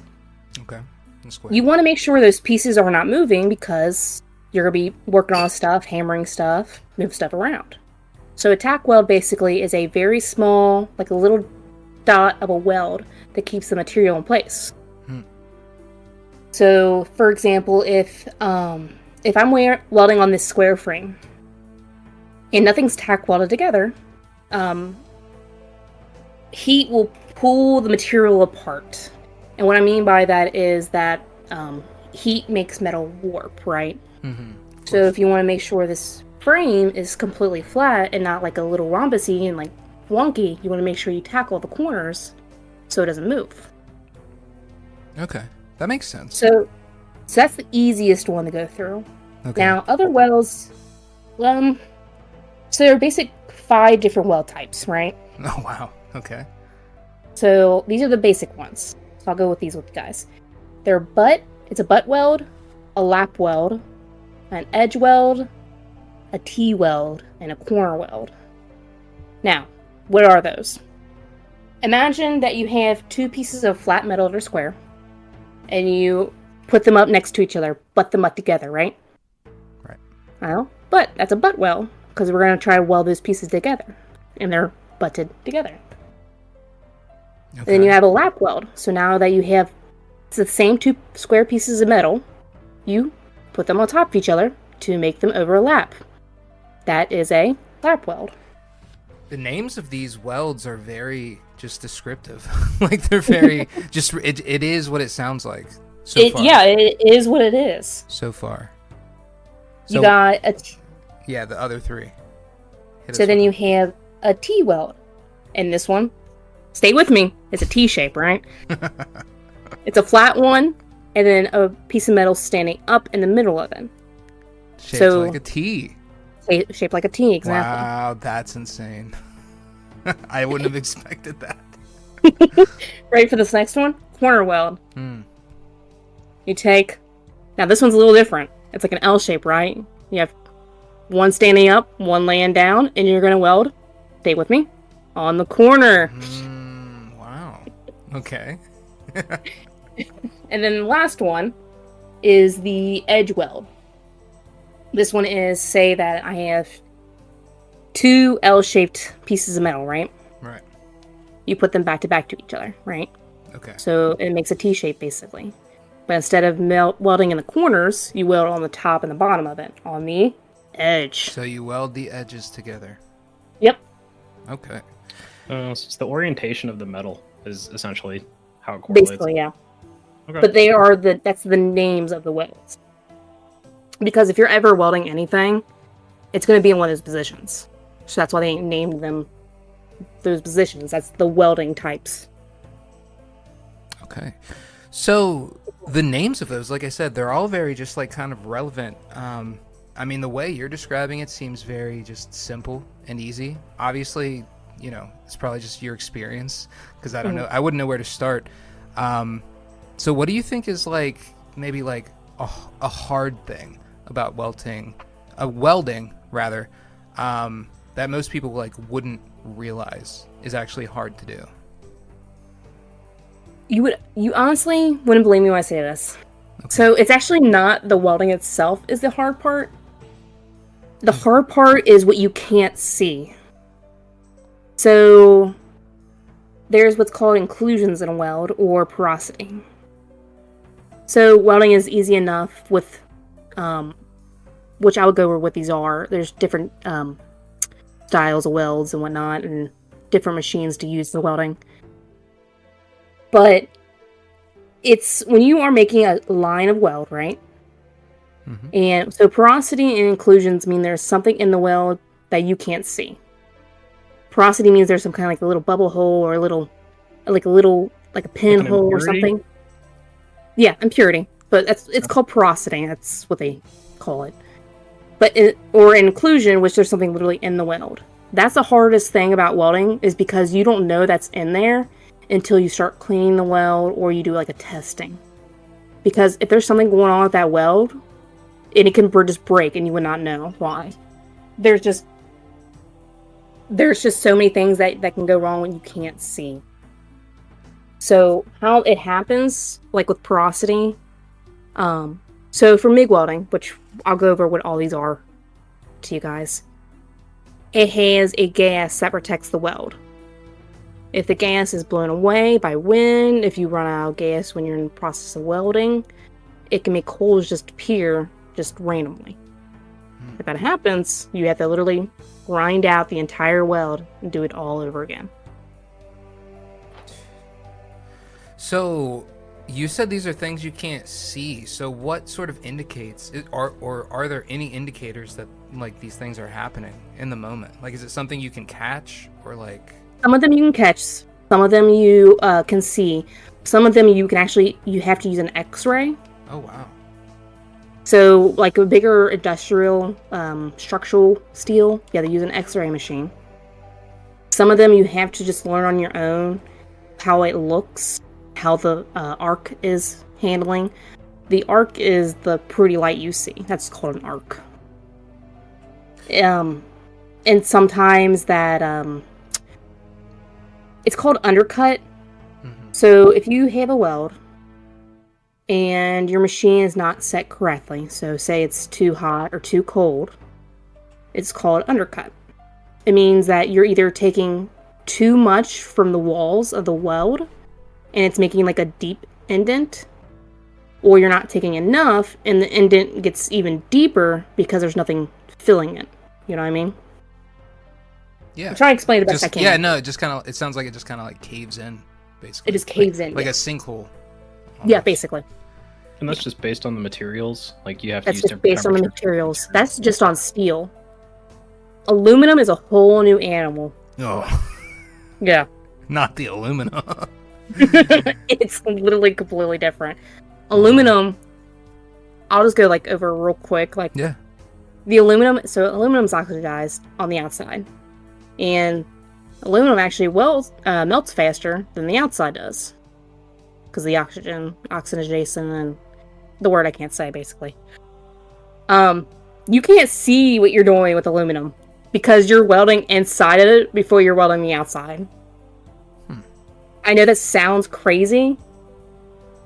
Okay. Square. You want to make sure those pieces are not moving because you're going to be working on stuff, hammering stuff, move stuff around. So a tack weld basically is a very small, like a little dot of a weld that keeps the material in place. So, for example, if I'm welding on this square frame and nothing's tack welded together, heat will pull the material apart. And what I mean by that is that heat makes metal warp, right? So if you want to make sure this frame is completely flat and not like a little rhombusy and like wonky, you want to make sure you tackle the corners so it doesn't move. Okay, that makes sense. So that's the easiest one to go through. Okay. Now, other welds, so there are basic 5 different weld types, right? Oh, wow. Okay. So these are the basic ones. So I'll go with these with you guys. It's a butt weld, a lap weld, an edge weld, a T-weld, and a corner weld. Now, what are those? Imagine that you have 2 pieces of flat metal that are square, and you put them up next to each other, butt them up together, right? Right. Well, but that's a butt weld, because we're going to try to weld those pieces together, and they're butted together. Okay. Then you have a lap weld. So now that you have the same 2 square pieces of metal, you put them on top of each other to make them overlap. That is a lap weld. The names of these welds are very just descriptive. Like they're very just it is what it sounds like so far. Yeah, it is what it is. So far. You got the other 3. So then you have a T-weld. And this one, stay with me, it's a T-shape, right? It's a flat one, and then a piece of metal standing up in the middle of it. Shaped like a T. Shaped like a T, exactly. Wow, that's insane. I wouldn't have expected that. Ready for this next one? Corner weld. You take... Now, this one's a little different. It's like an L shape, right? You have one standing up, one laying down, and you're going to weld, stay with me, on the corner. Wow. Okay. And then the last one is the edge weld. This one is, say that I have 2 L-shaped pieces of metal, right? Right. You put them back to each other, right? Okay. So it makes a T-shape, basically. But instead of welding in the corners, you weld on the top and the bottom of it, on the edge. So you weld the edges together. Yep. Okay. So it's the orientation of the metal is essentially how it correlates. Basically, yeah. Okay. But that's the names of the welds. Because if you're ever welding anything, it's going to be in one of those positions. So that's why they named them those positions. That's the welding types. Okay. So the names of those, like I said, they're all very just like kind of relevant. I mean, the way you're describing it seems very just simple and easy. Obviously, it's probably just your experience because I don't know. I wouldn't know where to start. So what do you think is like maybe like a hard thing about welding rather, that most people like wouldn't realize is actually hard to do? You honestly wouldn't believe me when I say this. Okay. So it's actually not the welding itself is the hard part. The hard part is what you can't see. So there's what's called inclusions in a weld or porosity. So welding is easy enough with, which I would go over what these are. There's different styles of welds and whatnot, and different machines to use for welding. But It's when you are making a line of weld, right? Mm-hmm. And so porosity and inclusions mean there's something in the weld that you can't see. Porosity means there's some kind of like a little bubble hole or a little like a pinhole or something. Yeah, impurity. But it's called porosity. That's what they call it. But or inclusion, which there's something literally in the weld. That's the hardest thing about welding, is because you don't know that's in there until you start cleaning the weld or you do like a testing. Because if there's something going on with that weld, and it can just break and you would not know why. There's just so many things that can go wrong when you can't see. So how it happens, like with porosity, so for MIG welding, which I'll go over what all these are to you guys, it has a gas that protects the weld. If the gas is blown away by wind, if you run out of gas when you're in the process of welding, it can make holes just appear just randomly. If that happens, you have to literally grind out the entire weld and do it all over again. So, you said these are things you can't see. So, what sort of indicates, or are there any indicators that like these things are happening in the moment? Like, is it something you can catch, or like? Some of them you can catch. Some of them you can see. Some of them you have to use an X-ray. Oh wow. So, like a bigger industrial structural steel, yeah, they use an X-ray machine. Some of them you have to just learn on your own how it looks, how the arc is handling. The arc is the pretty light you see. That's called an arc. And sometimes that it's called undercut. Mm-hmm. So if you have a weld and your machine is not set correctly, so say it's too hot or too cold, it's called undercut. It means that you're either taking too much from the walls of the weld and it's making like a deep indent, or you're not taking enough and the indent gets even deeper because there's nothing filling it. You know what I mean? Yeah. I'm trying to explain it the best I can. Yeah, no, it sounds like it just kind of like caves in, basically. It just caves in. Like yeah. a sinkhole. Almost. Yeah, basically. And that's just based on the materials? Like you have to use different based on the materials. That's materials. just on steel. Aluminum is a whole new animal. Oh. Yeah. Not the aluminum. It's literally completely different. Aluminum, I'll just go like over real quick. Like, yeah. The aluminum's oxidized on the outside. And aluminum actually melts faster than the outside does. Because the oxidation, and the word I can't say, basically. You can't see what you're doing with aluminum because you're welding inside of it before you're welding the outside. I know that sounds crazy,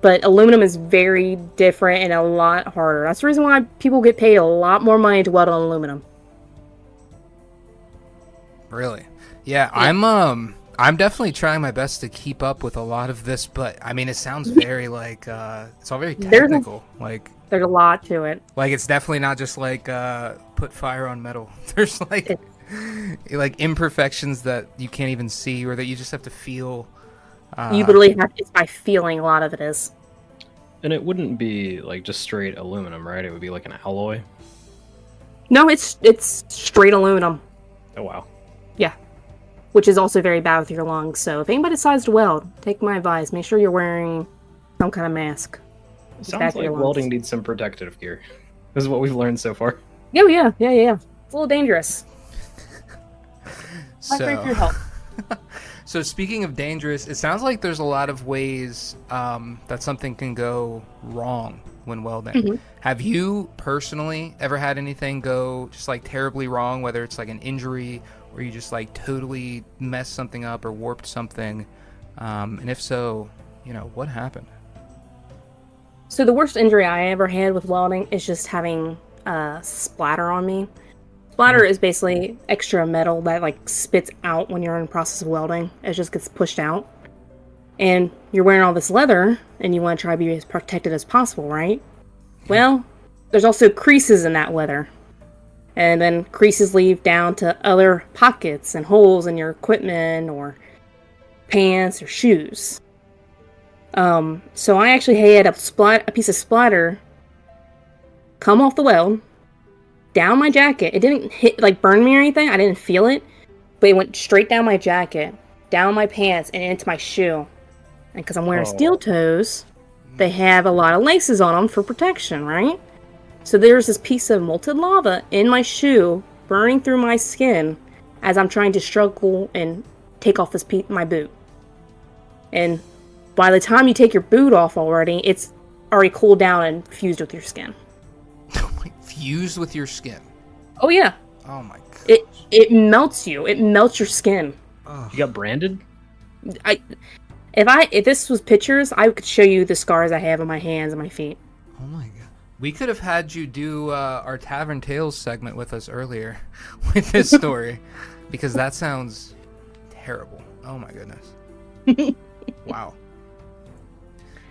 but aluminum is very different and a lot harder. That's the reason why people get paid a lot more money to weld on aluminum. Really? Yeah, I'm definitely trying my best to keep up with a lot of this, but I mean, it sounds very like it's all very technical. There's a lot to it. Like it's definitely not just like put fire on metal. There's like imperfections that you can't even see or that you just have to feel. You literally have it's by feeling. A lot of it is. And it wouldn't be like just straight aluminum, right? It would be like an alloy. No, it's straight aluminum. Oh wow. Yeah. Which is also very bad with your lungs. So if anybody decides to weld, take my advice. Make sure you're wearing some kind of mask. It sounds like welding needs some protective gear. This is what we've learned so far. Oh, yeah. It's a little dangerous. Not great for your health. So speaking of dangerous, it sounds like there's a lot of ways that something can go wrong when welding. Mm-hmm. Have you personally ever had anything go just like terribly wrong, whether it's like an injury or you just like totally messed something up or warped something? And if so, what happened? So the worst injury I ever had with welding is just having splatter on me. Splatter is basically extra metal that like spits out when you're in the process of welding. It just gets pushed out. And you're wearing all this leather and you want to try to be as protected as possible, right? Well, there's also creases in that leather. And then creases lead down to other pockets and holes in your equipment or pants or shoes. So I actually had a piece of splatter come off the weld, down my jacket. It didn't burn me or anything. I didn't feel it, but it went straight down my jacket, down my pants, and into my shoe. And because I'm wearing steel toes, they have a lot of laces on them for protection, right? So there's this piece of molten lava in my shoe, burning through my skin as I'm trying to struggle and take off my boot. And by the time you take your boot off already, it's already cooled down and fused with your skin. Fused with your skin? Oh yeah. Oh my god. It melts you. It melts your skin. You got branded? If this was pictures, I could show you the scars I have on my hands and my feet. Oh my god. We could have had you do our Tavern Tales segment with us earlier with this story, because that sounds terrible. Oh my goodness. Wow.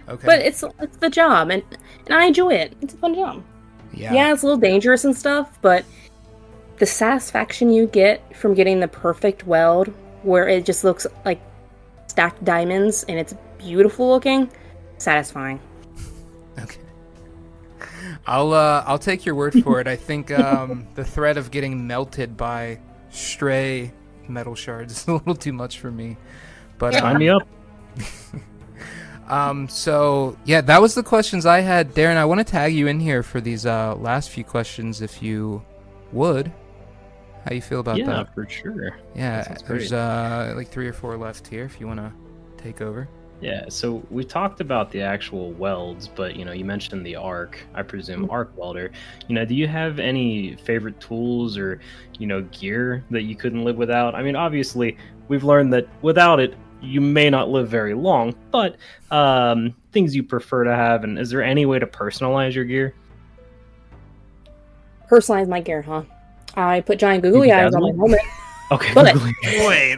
Okay. But it's the job, and I enjoy it. It's a fun job. Yeah, it's a little dangerous and stuff, but the satisfaction you get from getting the perfect weld, where it just looks like stacked diamonds and it's beautiful looking, satisfying. Okay. I'll take your word for it. I think the threat of getting melted by stray metal shards is a little too much for me. But sign me up. So yeah, that was the questions I had. Darren, I want to tag you in here for these last few questions if you would. How you feel about that? Yeah, for sure. Yeah, there's like 3 or 4 left here if you want to take over. Yeah, so we talked about the actual welds, but you mentioned the arc. I presume arc welder. Do you have any favorite tools or gear that you couldn't live without? I mean, obviously, we've learned that without it, you may not live very long. But things you prefer to have, and is there any way to personalize your gear? Personalize my gear, huh? I put giant googly eyes on my helmet. Okay. But Wait.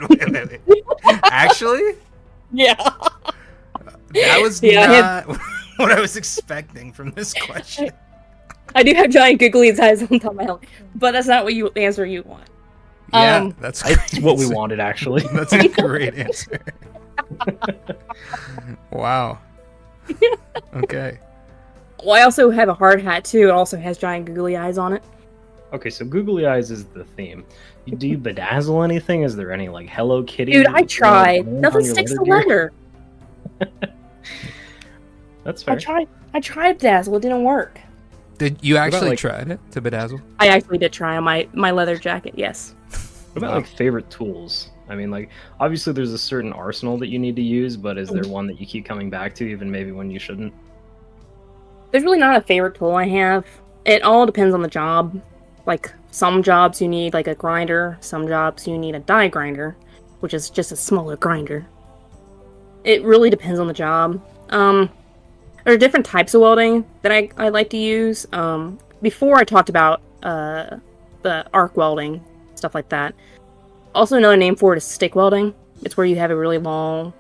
Actually? Yeah. That was not what I was expecting from this question. I do have giant googly eyes on top of my helmet, but that's not what the answer you want. Yeah, that's what we wanted, actually. That's a great answer. Wow. Okay. Well, I also have a hard hat, too. It also has giant googly eyes on it. Okay, so googly eyes is the theme. Do you bedazzle anything? Is there any, like, Hello Kitty? Dude, I tried. Nothing sticks to leather. That's fair. I tried bedazzle. It didn't work. Did you actually try it to bedazzle? I actually did try on my leather jacket, yes. What about, like, favorite tools? I mean, like, obviously there's a certain arsenal that you need to use, but is there one that you keep coming back to, even maybe when you shouldn't? There's really not a favorite tool I have. It all depends on the job. Like, some jobs you need, like, a grinder. Some jobs you need a die grinder, which is just a smaller grinder. It really depends on the job. There are different types of welding that I like to use. Before I talked about the arc welding, stuff like that. Also, another name for it is stick welding. It's where you have a really long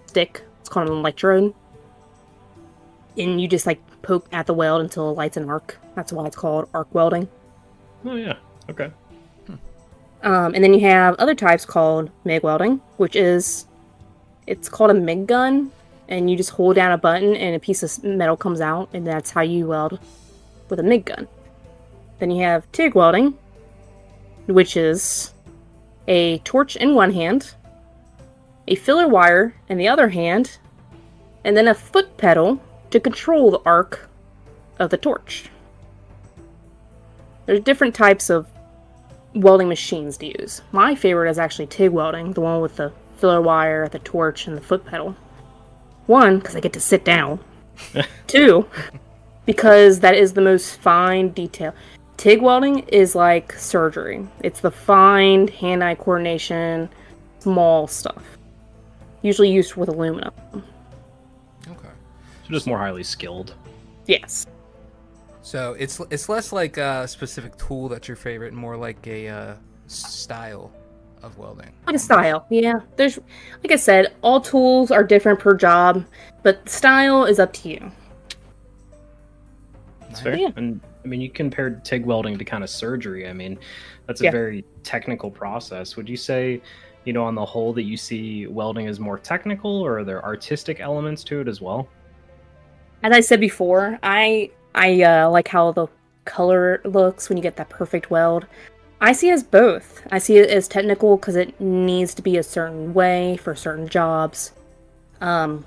stick. It's called an electrode. And you just, like, poke at the weld until it lights an arc. That's why it's called arc welding. Oh, yeah. Okay. And then you have other types called MIG welding, which is... It's called a MIG gun. And you just hold down a button and a piece of metal comes out. And that's how you weld with a MIG gun. Then you have TIG welding, which is a torch in one hand, a filler wire in the other hand, and then a foot pedal to control the arc of the torch. There's different types of welding machines to use. My favorite is actually TIG welding, the one with the filler wire, the torch, and the foot pedal. 1, because I get to sit down. 2, because that is the most fine detail. TIG welding is like surgery. It's the fine hand-eye coordination, small stuff. Usually used with aluminum. Okay. So just more highly skilled. Yes. So it's less like a specific tool that's your favorite, more like a style of welding. Like a style, yeah. There's, like I said, all tools are different per job, but style is up to you. That's fair. Yeah. And I mean, you compared TIG welding to kind of surgery. I mean, that's a very technical process. Would you say, on the whole, that you see welding as more technical, or are there artistic elements to it as well? As I said before, I like how the color looks when you get that perfect weld. I see it as both. I see it as technical because it needs to be a certain way for certain jobs. And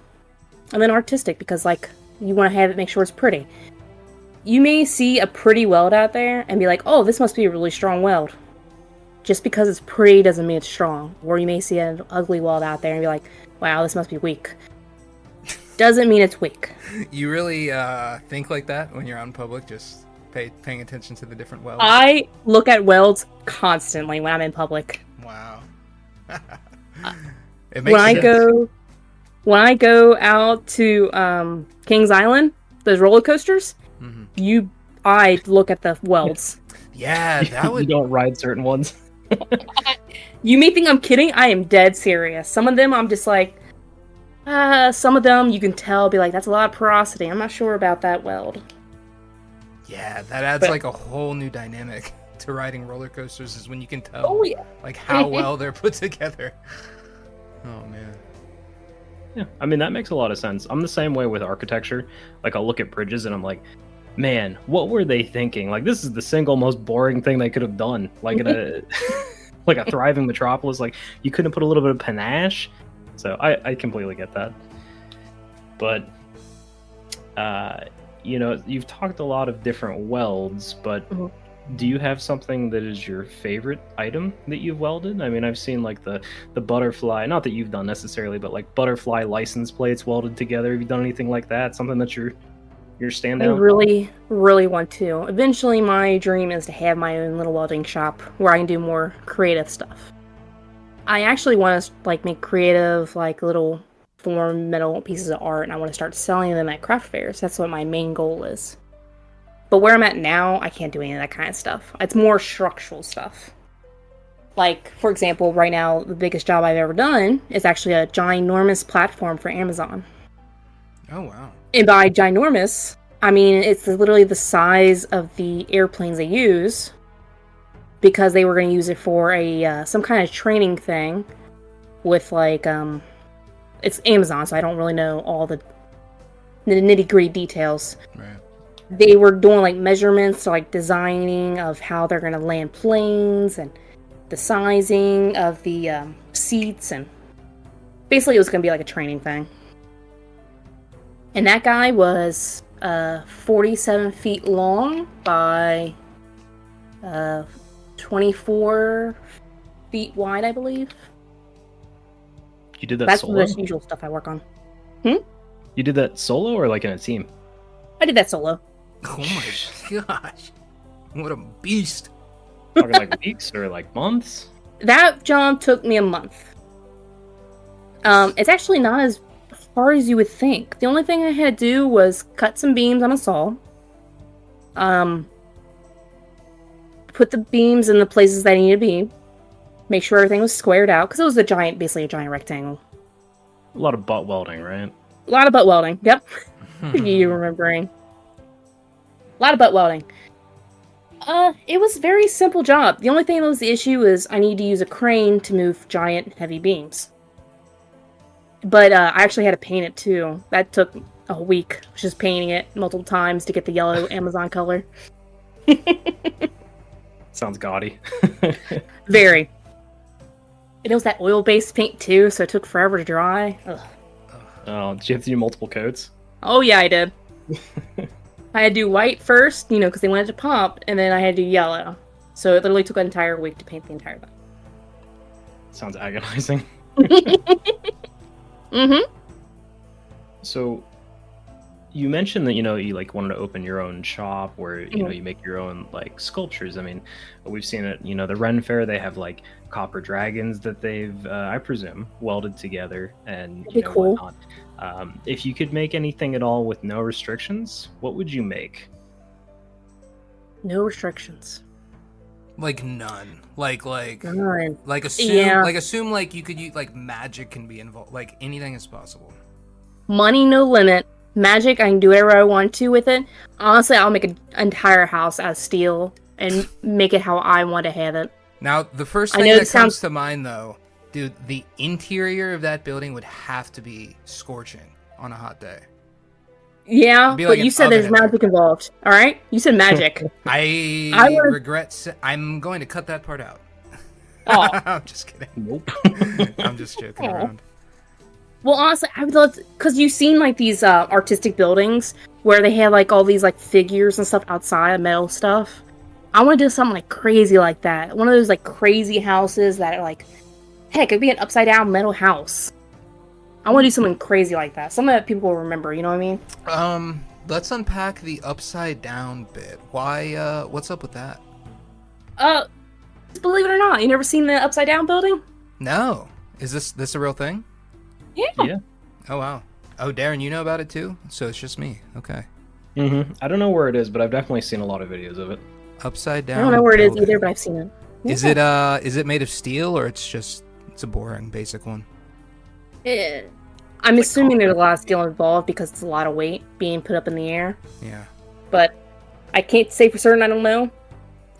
then artistic because, like, you want to have it make sure it's pretty. You may see a pretty weld out there and be like, oh, this must be a really strong weld. Just because it's pretty doesn't mean it's strong. Or you may see an ugly weld out there and be like, wow, this must be weak. Doesn't mean it's weak. You really think like that when you're out in public, just paying attention to the different welds? I look at welds constantly when I'm in public. Wow. It makes sense. When I go out to Kings Island, those roller coasters, I look at the welds. Yeah, that would. You don't ride certain ones. You may think I'm kidding. I am dead serious. Some of them I'm just like, some of them you can tell, be like, that's a lot of porosity. I'm not sure about that weld. Yeah, that adds like a whole new dynamic to riding roller coasters, is when you can tell like how well they're put together. Oh man. Yeah, I mean, that makes a lot of sense. I'm the same way with architecture. Like, I'll look at bridges and I'm like, man, what were they thinking? Like, this is the single most boring thing they could have done. Like, in a like a thriving metropolis, like, you couldn't put a little bit of panache. So I completely get that. But you've talked a lot of different welds, but do you have something that is your favorite item that you've welded? I mean, I've seen like the butterfly, not that you've done necessarily, but like butterfly license plates welded together. Have you done anything like that? Something that's your standout? I really, really want to. Eventually, my dream is to have my own little welding shop where I can do more creative stuff. I actually want to like make creative, like little form metal pieces of art, and I want to start selling them at craft fairs. That's what my main goal is. But where I'm at now, I can't do any of that kind of stuff. It's more structural stuff. Like, for example, right now, the biggest job I've ever done is actually a ginormous platform for Amazon. Oh, wow. And by ginormous, I mean it's literally the size of the airplanes they use, because they were going to use it for a some kind of training thing with, like, it's Amazon, so I don't really know all the nitty-gritty details. Right. They were doing, like, measurements, like, designing of how they're going to land planes, and the sizing of the seats, and basically it was going to be, like, a training thing. And that guy was 47 feet long by 24 feet wide, I believe. You did that That's solo? the usual stuff I work on. You did that solo or like in a team? I did that solo. Oh my gosh. What a beast. Talking like weeks or like months? That job took me a month. It's actually not as hard as you would think. The only thing I had to do was cut some beams on a saw. Put the beams in the places that needed to be. Make sure everything was squared out, because it was basically a giant rectangle. A lot of butt welding, right? A lot of butt welding, yep. You remembering. A lot of butt welding. It was a very simple job. The only thing that was the issue is I need to use a crane to move giant, heavy beams. But I actually had to paint it too. That took a week, just painting it multiple times to get the yellow Amazon color. Sounds gaudy. Very. And it was that oil-based paint too, so it took forever to dry. Ugh. Oh, did you have to do multiple coats? Oh yeah, I did. I had to do white first, because they wanted to pump, and then I had to do yellow. So it literally took an entire week to paint the entire thing. Sounds agonizing. So, you mentioned that, you like wanted to open your own shop where, you make your own like sculptures. I mean, we've seen it, the Ren Fair, they have like copper dragons that they've, I presume, welded together and, cool. whatnot. If you could make anything at all with no restrictions, what would you make? No restrictions. Like none. Like None. like assume like you could use, like, magic can be involved. Like anything is possible. Money, no limit. Magic, I can do whatever I want to with it. Honestly, I'll make an entire house out of steel and make it how I want to have it. Now, the first thing that comes to mind, though, Dude, the interior of that building would have to be scorching on a hot day. Yeah, It'd be but like you an said there's oven in there. magic involved. All right, you said magic. I would- regret. I'm going to cut that part out. Oh, I'm just kidding. Nope. I'm just joking Aw. around. well, honestly, I would love because you've seen like these artistic buildings where they have like all these like figures and stuff outside, metal stuff. I want to do something like crazy like that. One of those like crazy houses that are like, heck, it'd be an upside down metal house. I want to do something crazy like that. Something that people will remember. You know what I mean? Let's unpack the upside down bit. Why? What's up with that? Believe it or not, you never seen the upside down building? No. Is this a real thing? Yeah. Yeah. Oh wow. Oh, Darren, you know about it too? So it's just me. Okay. I don't know where it is, but I've definitely seen a lot of videos of it. Upside down. I don't know where it is building. either, but I've seen it. Is Yeah. it made of steel or it's a boring basic one? I'm assuming there's a lot of steel involved because it's a lot of weight being put up in the air. Yeah. But I can't say for certain. I don't know.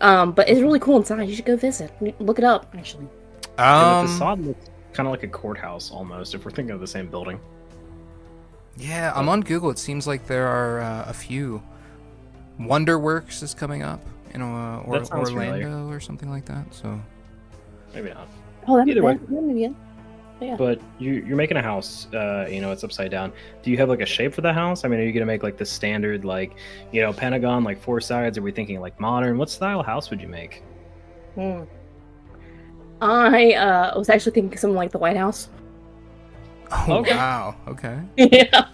But it's really cool inside. You should go visit. Look it up, actually. And the facade looks kind of like a courthouse almost, if we're thinking of the same building. Yeah, I'm on Google. It seems like there are a few. Wonderworks is coming up in That sounds familiar. Orlando or something like that. So Maybe not. Oh, Either way. Yeah. But you're making a house, it's upside down. Do you have like a shape for the house? I mean, are you gonna make like the standard like, pentagon, like 4 sides? Are we thinking like modern? What style house would you make? I was actually thinking something like the White House. Oh Okay. wow. Okay. Yeah.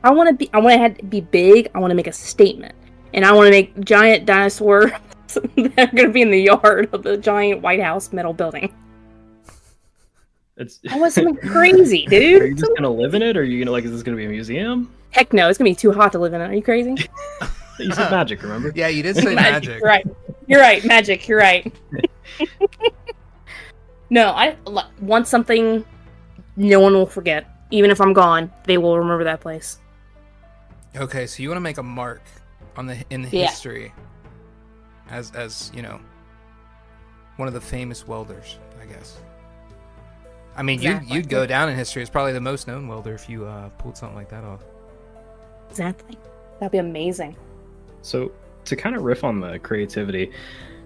I want to have it be big. I want to make a statement, and I want to make giant dinosaurs that are going to be in the yard of the giant White House metal building. It's I want something crazy, dude. Are you just gonna live in it, or are you gonna is this gonna be a museum? Heck no, it's gonna be too hot to live in it. Are you crazy? You said magic, remember? Yeah, you did say magic. You're right. Magic. You're right. No, I want something no one will forget. Even if I'm gone, they will remember that place. Okay, so you want to make a mark in the Yeah. history as one of the famous welders, I guess. I mean, Exactly. you'd go down in history as probably the most known welder if you pulled something like that off. Exactly. That'd be amazing. So to kind of riff on the creativity,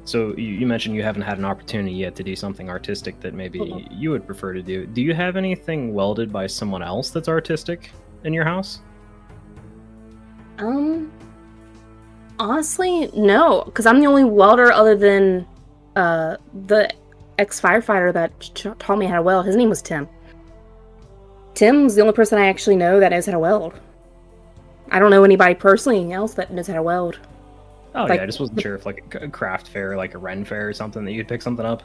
so you mentioned you haven't had an opportunity yet to do something artistic that maybe Mhm. you would prefer to do. Do you have anything welded by someone else that's artistic in your house? Honestly, no, because I'm the only welder other than the ex-firefighter that taught me how to weld. His name was Tim. Tim's the only person I actually know that knows how to weld. I don't know anybody personally else that knows how to weld. Oh Like- yeah, I just wasn't sure if like a craft fair, like a Ren fair or something, that you'd pick something up.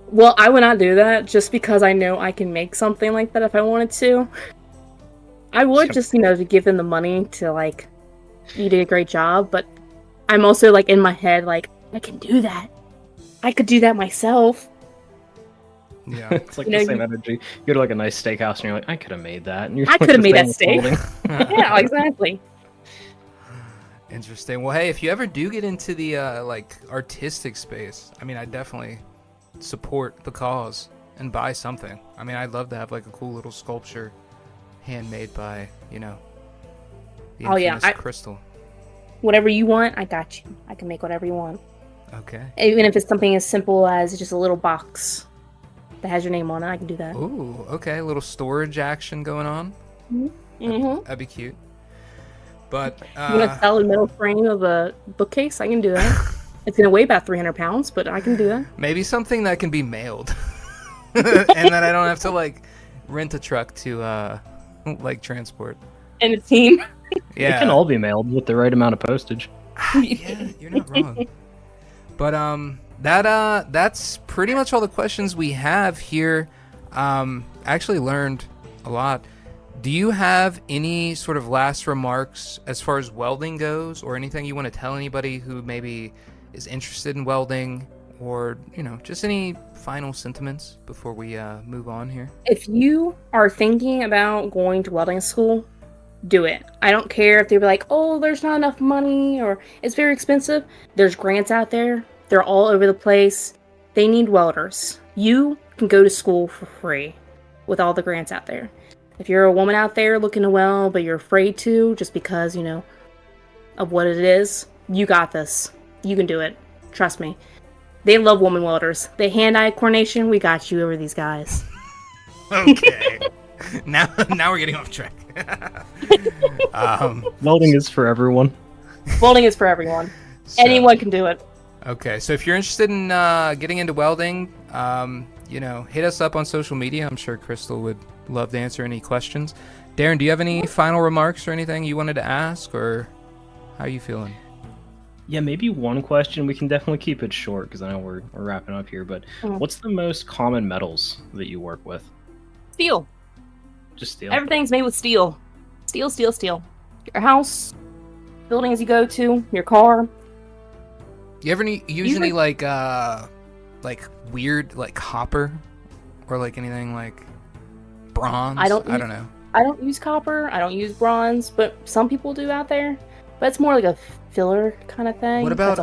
Well, I would not do that just because I know I can make something like that if I wanted to. I would just, to give them the money to like, you did a great job, but I'm also like in my head, like, I can do that. I could do that myself. Yeah. It's like You know, the same energy. You go to like a nice steakhouse and you're like, I could have made that. And you're I like, could have just made that staying steak. with folding. Yeah, exactly. Interesting. Well, hey, if you ever do get into the artistic space, I mean, I definitely support the cause and buy something. I mean, I'd love to have like a cool little sculpture handmade by, the Oh, yeah, infamous Crystal. Whatever you want, I got you. I can make whatever you want. Okay. Even if it's something as simple as just a little box that has your name on it, I can do that. Ooh, okay. A little storage action going on. Mm-hmm. That'd be cute. But You want to sell a metal frame of a bookcase? I can do that. It's going to weigh about 300 pounds, but I can do that. maybe something that can be mailed, and that I don't have to like rent a truck to like transport. And a team. It can all be mailed with the right amount of postage. Yeah, you're not wrong. But that's pretty much all the questions we have here. Actually learned a lot. Do you have any sort of last remarks as far as welding goes, or anything you want to tell anybody who maybe is interested in welding, or just any final sentiments before we move on here? If you are thinking about going to welding school, do it. I don't care if they be like, oh, there's not enough money or it's very expensive. There's grants out there. They're all over the place. They need welders. You can go to school for free with all the grants out there. If you're a woman out there looking to weld, but you're afraid to just because, of what it is, you got this. You can do it. Trust me. They love woman welders. The hand-eye coordination, we got you over these guys. Okay. now we're getting off track. Welding is for everyone. Welding is for everyone. Anyone can do it. Okay, so if you're interested in getting into welding, hit us up on social media. I'm sure Crystal would love to answer any questions. Darren, do you have any final remarks or anything you wanted to ask, or how are you feeling? Yeah, maybe one question. We can definitely keep it short because I know we're wrapping up here. But what's the most common metals that you work with? Steel. Just steel. Everything's made with steel. Steel, steel, steel. Your house, buildings you go to, your car. You ever use any like weird like copper or like anything like bronze? I don't know. I don't use copper. I don't use bronze, but some people do out there. But it's more like a filler kind of thing. What about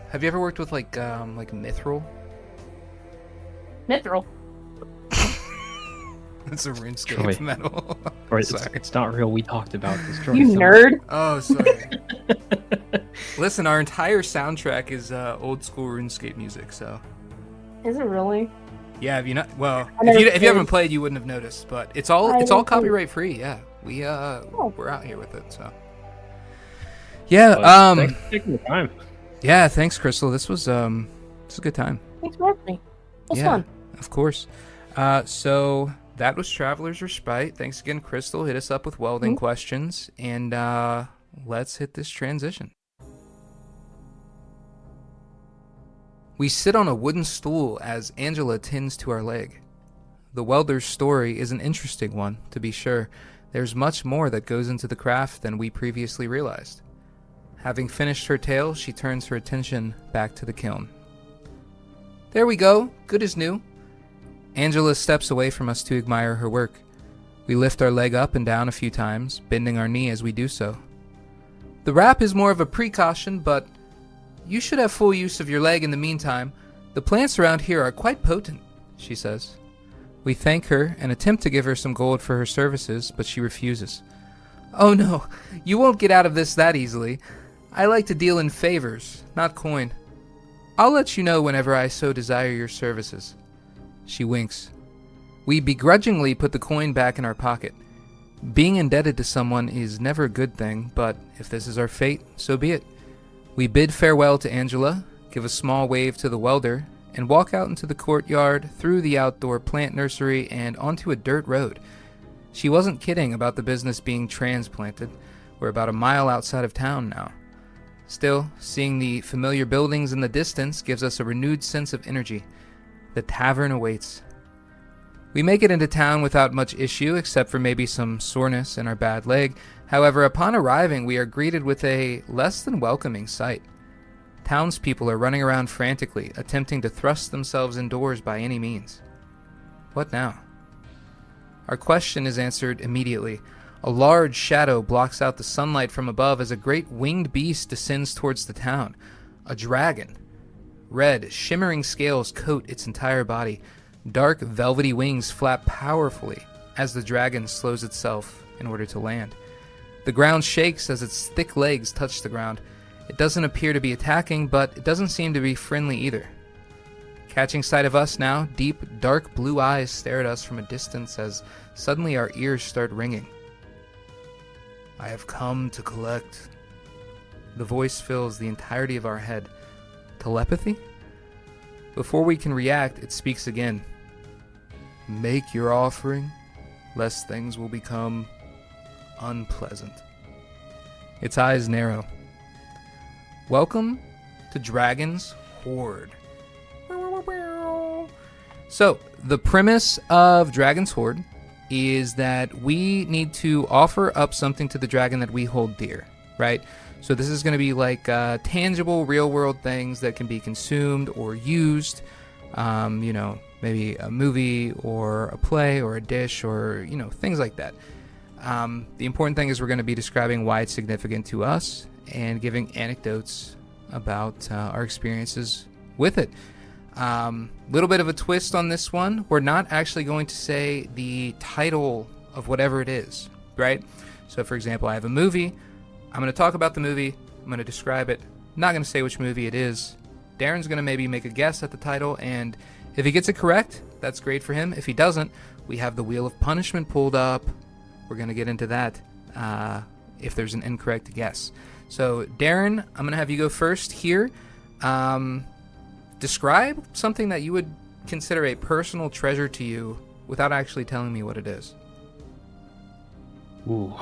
have you ever worked with like mithril? Mithril. It's a RuneScape metal. Right, it's not real. We talked about this. You nerd. Oh, sorry. Listen, our entire soundtrack is old school RuneScape music. So. Is it really? Yeah. Have you not? Well, if you haven't played, you wouldn't have noticed. But it's all copyright free. Yeah. We're out here with it. So. Yeah. Thanks for taking the time. Yeah. Thanks, Crystal. This was a good time. Thanks for having me. It was fun. Of course. So. That was Traveler's Respite. Thanks again, Crystal. Hit us up with welding questions, and let's hit this transition. We sit on a wooden stool as Angela tends to our leg. The welder's story is an interesting one, to be sure. There's much more that goes into the craft than we previously realized. Having finished her tale, she turns her attention back to the kiln. There we go. Good as new. Angela steps away from us to admire her work. We lift our leg up and down a few times, bending our knee as we do so. The wrap is more of a precaution, but you should have full use of your leg in the meantime. The plants around here are quite potent, she says. We thank her and attempt to give her some gold for her services, but she refuses. Oh no, you won't get out of this that easily. I like to deal in favors, not coin. I'll let you know whenever I so desire your services. She winks. We begrudgingly put the coin back in our pocket. Being indebted to someone is never a good thing, but if this is our fate, so be it. We bid farewell to Angela, give a small wave to the welder, and walk out into the courtyard, through the outdoor plant nursery, and onto a dirt road. She wasn't kidding about the business being transplanted. We're about a mile outside of town now. Still, seeing the familiar buildings in the distance gives us a renewed sense of energy. The tavern awaits. We make it into town without much issue, except for maybe some soreness in our bad leg. However, upon arriving, we are greeted with a less than welcoming sight. Townspeople are running around frantically, attempting to thrust themselves indoors by any means. What now? Our question is answered immediately. A large shadow blocks out the sunlight from above as a great winged beast descends towards the town. A dragon. Red, shimmering scales coat its entire body. Dark, velvety wings flap powerfully as the dragon slows itself in order to land. The ground shakes as its thick legs touch the ground. It doesn't appear to be attacking, but it doesn't seem to be friendly either. Catching sight of us now, deep, dark blue eyes stare at us from a distance as suddenly our ears start ringing. I have come to collect. The voice fills the entirety of our head. Telepathy? Before we can react, it speaks again. Make your offering, lest things will become unpleasant. Its eyes narrow. Welcome to Dragon's Hoard. So, the premise of Dragon's Hoard is that we need to offer up something to the dragon that we hold dear, right? So this is going to be like tangible, real-world things that can be consumed or used. Maybe a movie or a play or a dish or, things like that. The important thing is we're going to be describing why it's significant to us and giving anecdotes about our experiences with it. Little bit of a twist on this one. We're not actually going to say the title of whatever it is, right? So, for example, I have a movie. I'm going to talk about the movie. I'm going to describe it. I'm not going to say which movie it is. Daren's going to maybe make a guess at the title, and if he gets it correct, that's great for him. If he doesn't, we have the Wheel of Punishment pulled up. We're going to get into that if there's an incorrect guess. So, Daren, I'm going to have you go first here. Describe something that you would consider a personal treasure to you without actually telling me what it is. Ooh.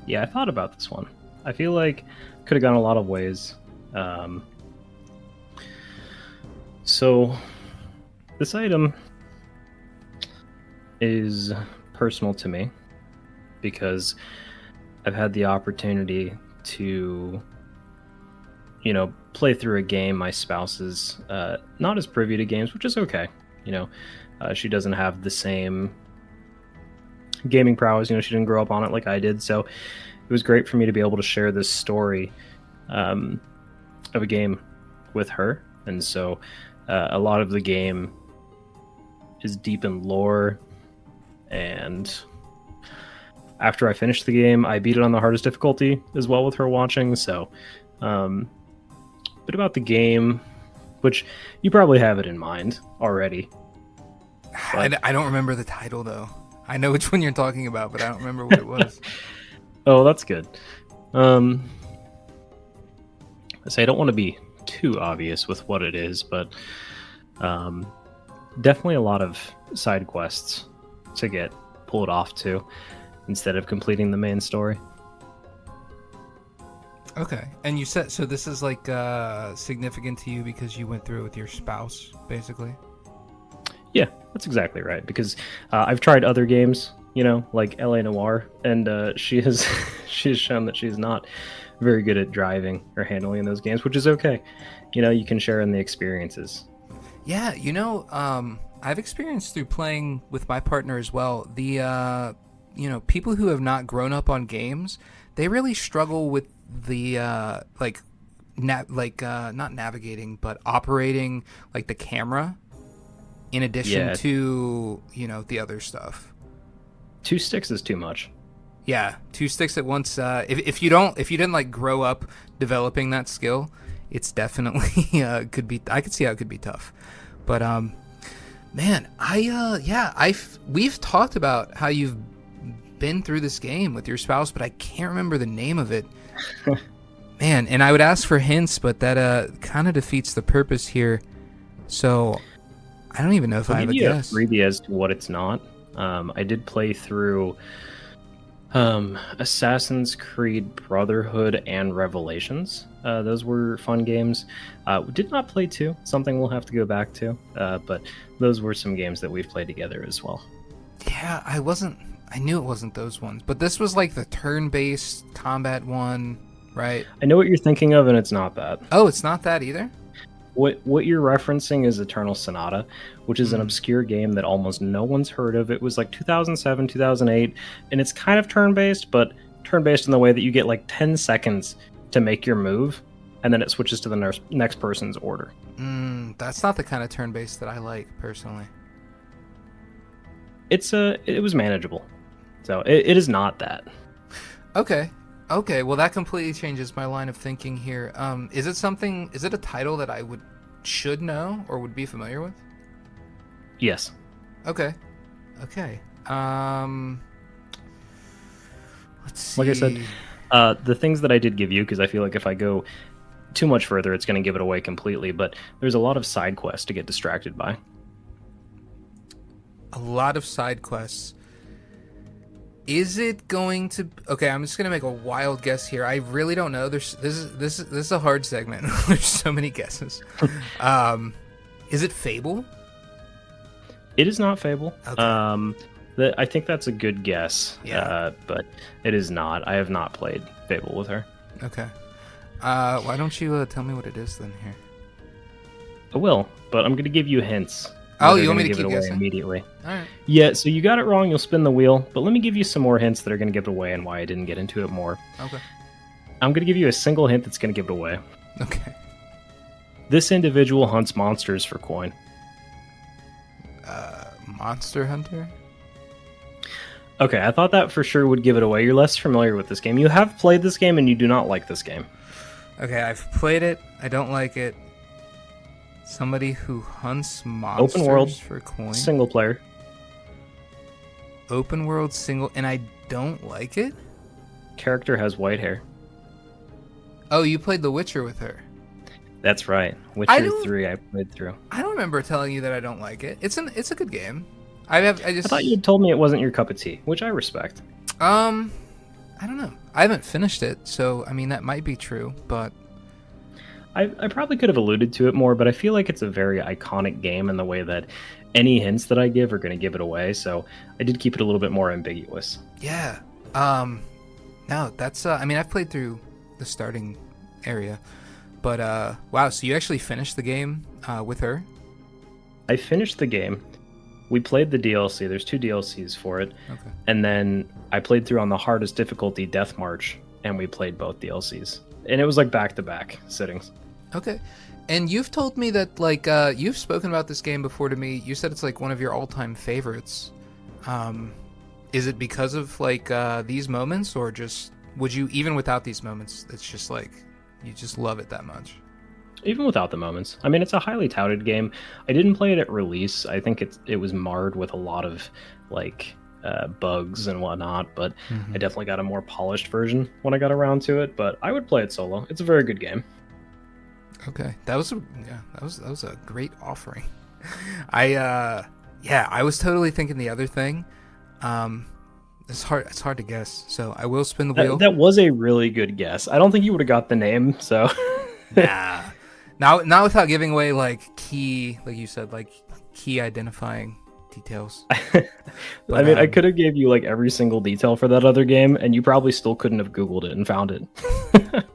Yeah, I thought about this one. I feel like could have gone a lot of ways. So, this item is personal to me because I've had the opportunity to, play through a game. My spouse is not as privy to games, which is okay. She doesn't have the same gaming prowess. She didn't grow up on it like I did. So it was great for me to be able to share this story of a game with her. And so a lot of the game is deep in lore. And after I finished the game, I beat it on the hardest difficulty as well with her watching. So bit about the game, which you probably have it in mind already. But... I don't remember the title, though. I know which one you're talking about, but I don't remember what it was. Oh, that's good. I say I don't want to be too obvious with what it is, but definitely a lot of side quests to get pulled off to instead of completing the main story. Okay. And you said, so this is like significant to you because you went through it with your spouse, basically? Yeah, that's exactly right. Because I've tried other games, like LA Noire, and she has shown that she's not very good at driving or handling in those games, which is okay. You can share in the experiences. Yeah, I've experienced through playing with my partner as well. The people who have not grown up on games, they really struggle with the not navigating, but operating like the camera in addition to the other stuff. 2 sticks is too much. Yeah, 2 sticks at once. If you didn't like grow up developing that skill, it's definitely could be. I could see how it could be tough. But man, we've talked about how you've been through this game with your spouse, but I can't remember the name of it. Man, and I would ask for hints, but that kind of defeats the purpose here. So I don't even know if I have a guess. A freebie as to what it's not. I did play through Assassin's Creed Brotherhood and Revelations. Those were fun games. We did not play 2, something we'll have to go back to. But those were some games that we've played together as well. Yeah, I knew it wasn't those ones, but this was like the turn-based combat one, right? I know what you're thinking of, and it's not that. Oh, it's not that either? What you're referencing is Eternal Sonata, which is an obscure game that almost no one's heard of. It was like 2007, 2008, and it's kind of turn-based, but turn-based in the way that you get like 10 seconds to make your move, and then it switches to the next person's order. That's not the kind of turn-based that I like, personally. It was manageable. So it is not that. Okay, well that completely changes my line of thinking here. Is it a title that I should know or would be familiar with? Yes. Okay. Let's see. Like I said, the things that I did give you, because I feel like if I go too much further, it's going to give it away completely, but there's a lot of side quests to get distracted by. A lot of side quests. Is it going to... Okay, I'm just going to make a wild guess here. I really don't know. This is a hard segment. There's so many guesses. Is it Fable? It is not Fable. Okay. I think that's a good guess. Yeah. But it is not. I have not played Fable with her. Okay. Why don't you tell me what it is then here? I will, but I'm going to give you hints. Oh, you want me to give keep it away guessing? Immediately. All right. Yeah, so you got it wrong, you'll spin the wheel, but let me give you some more hints that are going to give it away and why I didn't get into it more. Okay. I'm going to give you a single hint that's going to give it away. Okay. This individual hunts monsters for coin. Monster Hunter? Okay, I thought that for sure would give it away. You're less familiar with this game. You have played this game and you do not like this game. Okay, I've played it. I don't like it. Somebody who hunts monsters Open world, for coin. single player. Open world single, and I don't like it? Character has white hair. Oh, you played The Witcher with her. That's right. I Witcher don't- 3 I played through. I don't remember telling you that I don't like it. It's a good game. I I thought you had told me it wasn't your cup of tea, which I respect. I don't know. I haven't finished it, so I mean that might be true, but I probably could have alluded to it more, but I feel like it's a very iconic game in the way that any hints that I give are going to give it away, so I did keep it a little bit more ambiguous. yeah. No, that's I mean I've played through the starting area, but wow, so you actually finished the game with her? I finished the game. We played the DLC. There's 2 DLCs for it. Okay. And then I played through on the hardest difficulty, Death March, and we played both DLCs. And it was like back-to-back sittings. Okay. And you've told me that, like, you've spoken about this game before to me. You said it's, like, one of your all-time favorites. Is it because of, like, these moments, or just, would you, even without these moments, it's just, like, you just love it that much? Even without the moments. I mean, it's a highly touted game. I didn't play it at release. I think it was marred with a lot of, like, bugs and whatnot, but I definitely got a more polished version when I got around to it, but I would play it solo. It's a very good game. Okay, that was a great offering. I was totally thinking the other thing. It's hard to guess. So I will spin the wheel. That was a really good guess. I don't think you would have got the name. So Nah. Now without giving away like key, like you said, like key identifying details. But, I mean, I could have gave you like every single detail for that other game, and you probably still couldn't have Googled it and found it.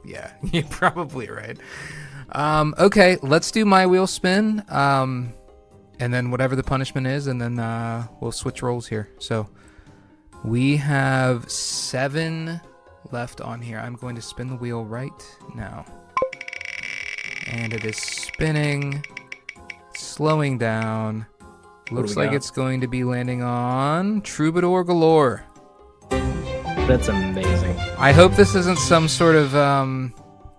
Yeah, you're probably right. Okay, let's do my wheel spin. And then whatever the punishment is, and then we'll switch roles here. So we have 7 left on here. I'm going to spin the wheel right now. And it is spinning, slowing down. Looks like it's going to be landing on Troubadour Galore. That's amazing. I hope this isn't some sort of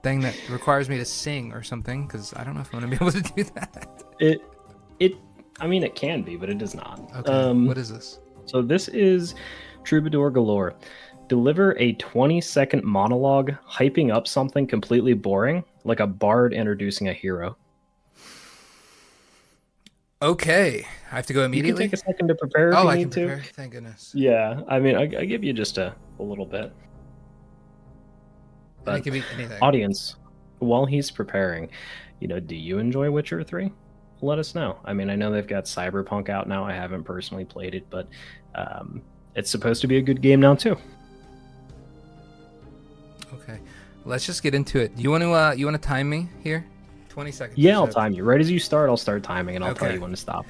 thing that requires me to sing or something, because I don't know if I'm going to be able to do that. I mean, it can be, but it does not. Okay, what is this? So this is Troubadour Galore. Deliver a 20-second monologue hyping up something completely boring, like a bard introducing a hero. Okay, I have to go immediately? You can take a second to prepare if oh, you I need can to. prepare. Thank goodness. Yeah, I mean, I give you just a little bit. It could be anything. Audience, while he's preparing, do you enjoy Witcher 3? Let us know. I mean, I know they've got Cyberpunk out now. I haven't personally played it, but it's supposed to be a good game now too. Okay, let's just get into it. You want to time me here? 20 seconds. Yeah, I'll time you. Right as you start, I'll start timing, and I'll tell Okay. you when to stop.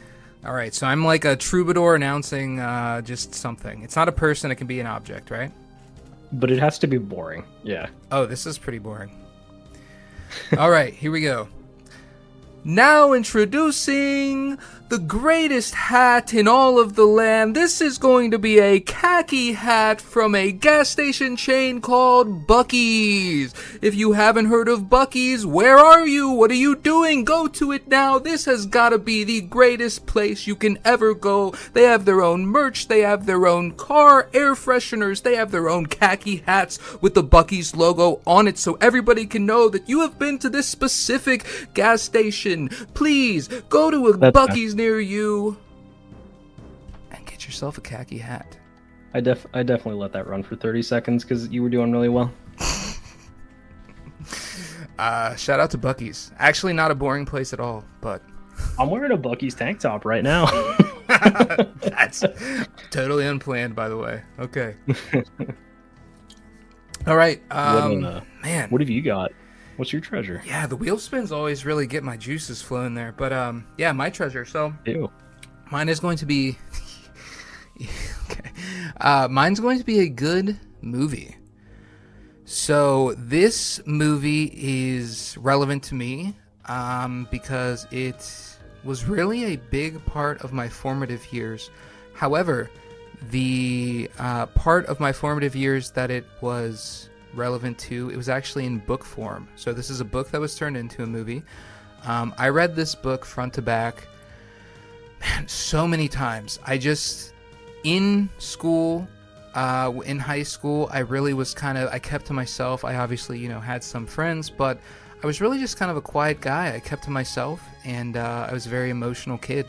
All right, so I'm like a troubadour announcing just something. It's not a person; it can be an object, right? But it has to be boring. Yeah. Oh, this is pretty boring. All right, here we go. Now introducing the greatest hat in all of the land. This is going to be a khaki hat from a gas station chain called Buc-ee's. If you haven't heard of Buc-ee's, where are you? What are you doing? Go to it now. This has got to be the greatest place you can ever go. They have their own merch. They have their own car air fresheners. They have their own khaki hats with the Buc-ee's logo on it, so everybody can know that you have been to this specific gas station. Please go to a Buc-ee's near you and get yourself a khaki hat. I definitely let that run for 30 seconds because you were doing really well. Shout out to Buc-ee's. Actually, not a boring place at all, but I'm wearing a Buc-ee's tank top right now. that's totally unplanned, by the way. Okay. All right. Man, what have you got? What's your treasure? Yeah, the wheel spins always really get my juices flowing there. But yeah, my treasure. So Ew. Mine is going to be okay. Mine's going to be a good movie. So this movie is relevant to me. because it was really a big part of my formative years. However, the part of my formative years that it was relevant to, it was actually in book form. So this is a book that was turned into a movie. I read this book front to back, man, so many times. In school, in high school, I really was I kept to myself. I obviously, had some friends, but I was really just kind of a quiet guy. I kept to myself, and I was a very emotional kid.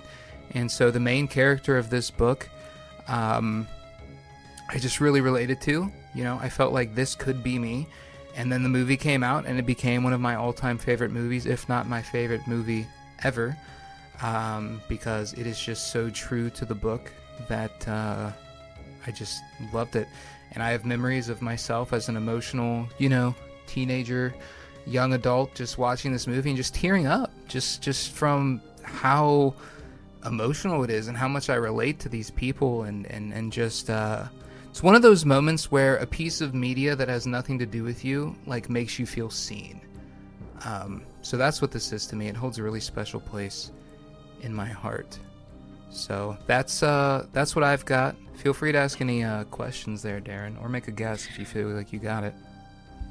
And so the main character of this book, I just really related to. I felt like this could be me. And then the movie came out, and it became one of my all-time favorite movies, if not my favorite movie ever, because it is just so true to the book that I just loved it. And I have memories of myself as an emotional, teenager, young adult, just watching this movie and just tearing up, just from how emotional it is and how much I relate to these people, and just it's one of those moments where a piece of media that has nothing to do with you makes you feel seen. So that's what this is to me. It holds a really special place in my heart. So that's what I've got. Feel free to ask any questions there, Darren, or make a guess if you feel like you got it.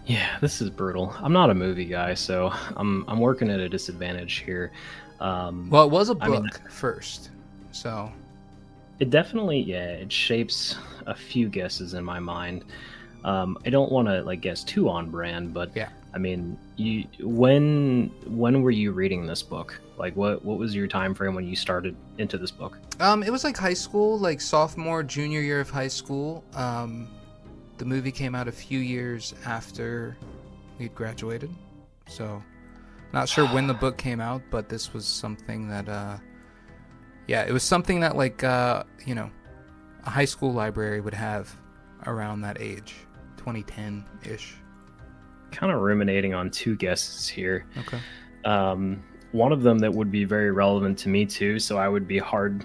Yeah, this is brutal. I'm not a movie guy, so I'm working at a disadvantage here. Well, it was a book first, so it definitely, it shapes a few guesses in my mind. I don't want to guess too on brand, but yeah. I mean, when were you reading this book? What was your time frame when you started into this book? It was high school, sophomore, junior year of high school. The movie came out a few years after we'd graduated, so not sure when the book came out, but this was something that, it was something that a high school library would have around that age, 2010-ish. Kind of ruminating on two guesses here. Okay. One of them that would be very relevant to me too, so I would be I'd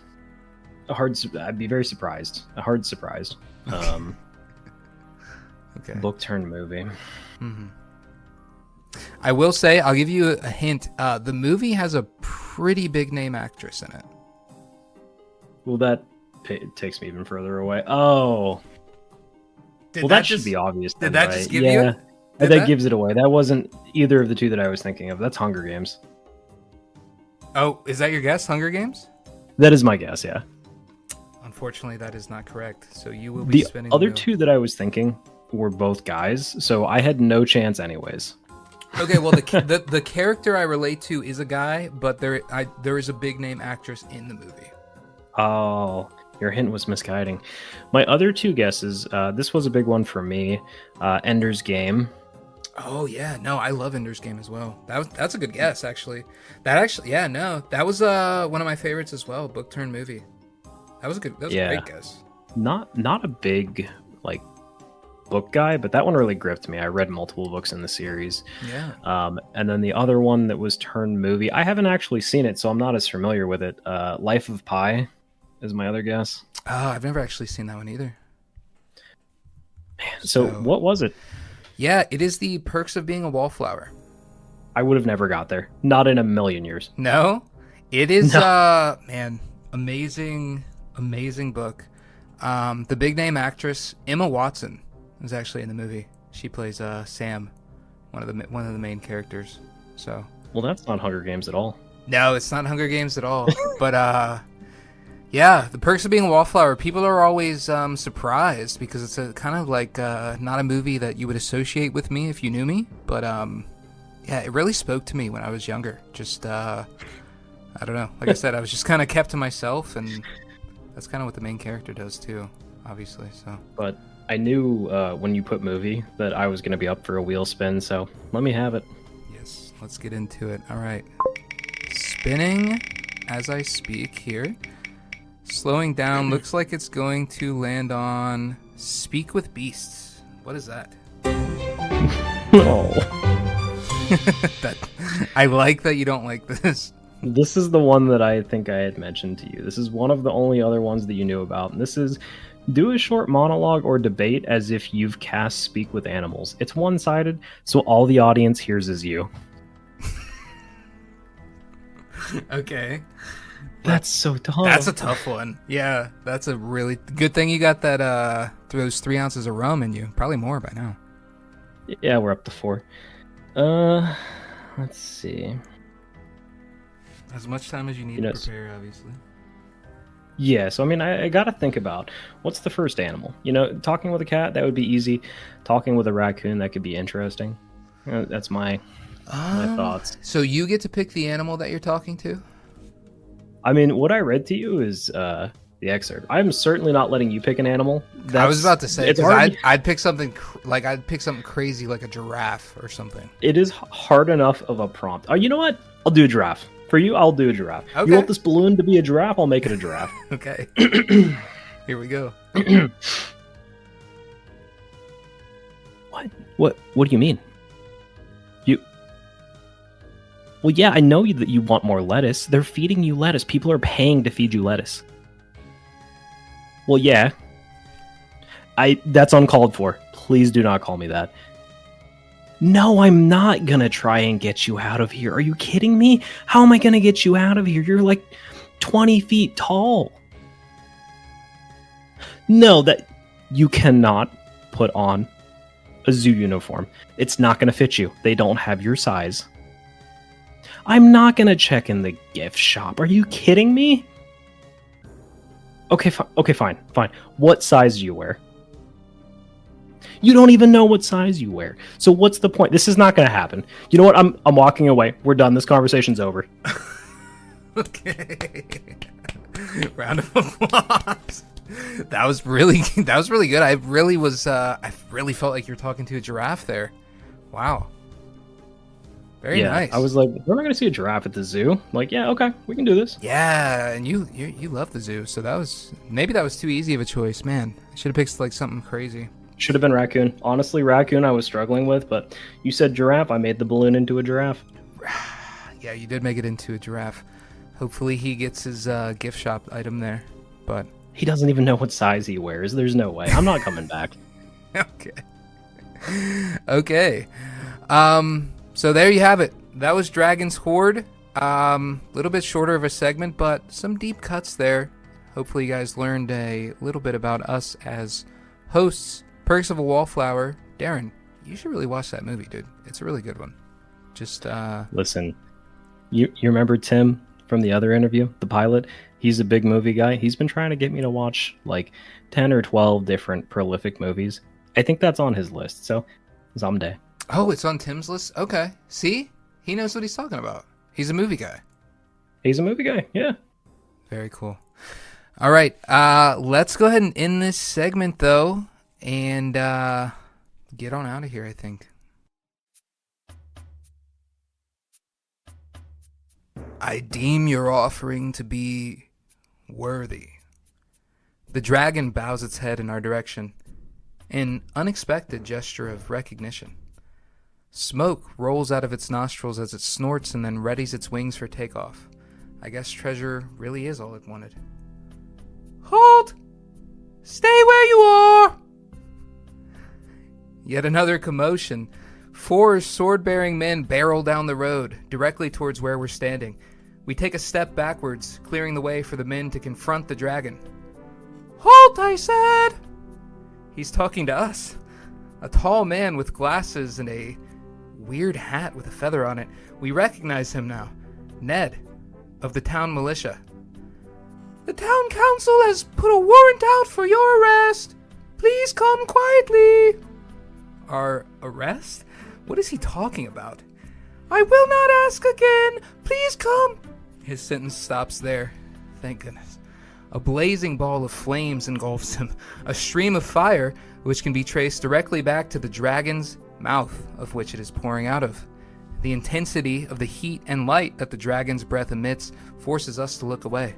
be very surprised. A hard surprised. Okay. Book turned movie. Mm-hmm. I will say, I'll give you a hint. The movie has a pretty big name actress in it. Well, that takes me even further away. Oh. That should be obvious. Did that just give you? That gives it away. That wasn't either of the two that I was thinking of. That's Hunger Games. Oh, is that your guess, Hunger Games? That is my guess, yeah. Unfortunately, that is not correct. So you will be spinning the other wheel. Two that I was thinking were both guys, so I had no chance anyways. Okay, well, the character I relate to is a guy, but there is a big name actress in the movie. Oh, your hint was misguiding. My other two guesses, this was a big one for me. Ender's Game. Oh yeah, no, I love Ender's Game as well. That's a good guess, actually. That was one of my favorites as well. Book turned movie. That was a great guess. Not a big book guy, but that one really gripped me. I read multiple books in the series. Yeah. And then the other one that was turned movie, I haven't actually seen it, so I'm not as familiar with it. Life of Pi is my other guess. Oh, I've never actually seen that one either. Man, so what was it? Yeah, it is The Perks of Being a Wallflower. I would have never got there. Not in a million years. No? It is, man, amazing book. The big name actress, Emma Watson, is actually in the movie. She plays Sam, one of the main characters. So. Well, that's not Hunger Games at all. No, it's not Hunger Games at all. But yeah, The Perks of Being a Wallflower. People are always surprised because it's a kind of not a movie that you would associate with me if you knew me. But yeah, it really spoke to me when I was younger. Just I don't know. Like I said, I was just kind of kept to myself, and that's kind of what the main character does too, obviously. So. But I knew when you put movie that I was going to be up for a wheel spin, so let me have it. Yes, let's get into it. All right. Spinning as I speak here. Slowing down. Looks like it's going to land on Speak with Beasts. What is that? No. I like that you don't like this. This is the one that I think I had mentioned to you. This is one of the only other ones that you knew about. And this is do a short monologue or debate as if you've cast Speak with Animals. It's one-sided, so all the audience hears is you. Okay. That's so dumb. That's a tough one. Yeah, that's a really good thing you got that those 3 ounces of rum in you. Probably more by now. Yeah, we're up to 4. Let's see. As much time as you need to prepare, obviously. Yeah, so I mean, I got to think about what's the first animal. Talking with a cat, that would be easy. Talking with a raccoon, that could be interesting. That's my thoughts. So you get to pick the animal that you're talking to? I mean, what I read to you is the excerpt. I'm certainly not letting you pick an animal. I was about to say, because I'd pick something crazy like a giraffe or something. It is hard enough of a prompt. Oh, you know what? I'll do a giraffe. For you, I'll do a giraffe. Okay. You want this balloon to be a giraffe? I'll make it a giraffe. Okay. Here we go. What do you mean? Well, yeah, I know that you want more lettuce. They're feeding you lettuce. People are paying to feed you lettuce. Well, yeah. That's uncalled for. Please do not call me that. No, I'm not gonna try and get you out of here. Are you kidding me? How am I gonna get you out of here? You're like 20 feet tall. No, that you cannot put on a zoo uniform. It's not gonna fit you. They don't have your size. I'm not gonna check in the gift shop. Are you kidding me? Okay, fine. What size do you wear? You don't even know what size you wear. So what's the point? This is not gonna happen. You know what? I'm walking away. We're done. This conversation's over. Okay. Round of applause. That was really good. I really felt like you were talking to a giraffe there. Wow. Very nice. I was like, we're not going to see a giraffe at the zoo. Like, yeah, okay, we can do this. Yeah, and you love the zoo, so that was too easy of a choice, man. I should have picked like something crazy. Should have been raccoon. Honestly, raccoon I was struggling with, but you said giraffe. I made the balloon into a giraffe. Yeah, you did make it into a giraffe. Hopefully he gets his gift shop item there, but he doesn't even know what size he wears. There's no way. I'm not coming back. Okay. So there you have it. That was Dragon's Hoard. Little bit shorter of a segment, but some deep cuts there. Hopefully you guys learned a little bit about us as hosts. Perks of a Wallflower. Darren, you should really watch that movie, dude. It's a really good one. Just listen. You remember Tim from the other interview, the pilot? He's a big movie guy. He's been trying to get me to watch like 10 or 12 different prolific movies. I think that's on his list. So someday. Oh, it's on Tim's list? Okay. See? He knows what he's talking about. He's a movie guy. Yeah. Very cool. All right. Let's go ahead and end this segment, though, and get on out of here, I think. I deem your offering to be worthy. The dragon bows its head in our direction, an unexpected gesture of recognition. Smoke rolls out of its nostrils as it snorts and then readies its wings for takeoff. I guess treasure really is all it wanted. Halt! Stay where you are! Yet another commotion. 4 sword-bearing men barrel down the road, directly towards where we're standing. We take a step backwards, clearing the way for the men to confront the dragon. Halt, I said! He's talking to us. A tall man with glasses and a weird hat with a feather on it. We recognize him now. Ned, of the town militia. The town council has put a warrant out for your arrest. Please come quietly. Our arrest? What is he talking about? I will not ask again. Please come. His sentence stops there. Thank goodness. A blazing ball of flames engulfs him. A stream of fire, which can be traced directly back to the dragon's mouth of which it is pouring out of. The intensity of the heat and light that the dragon's breath emits forces us to look away.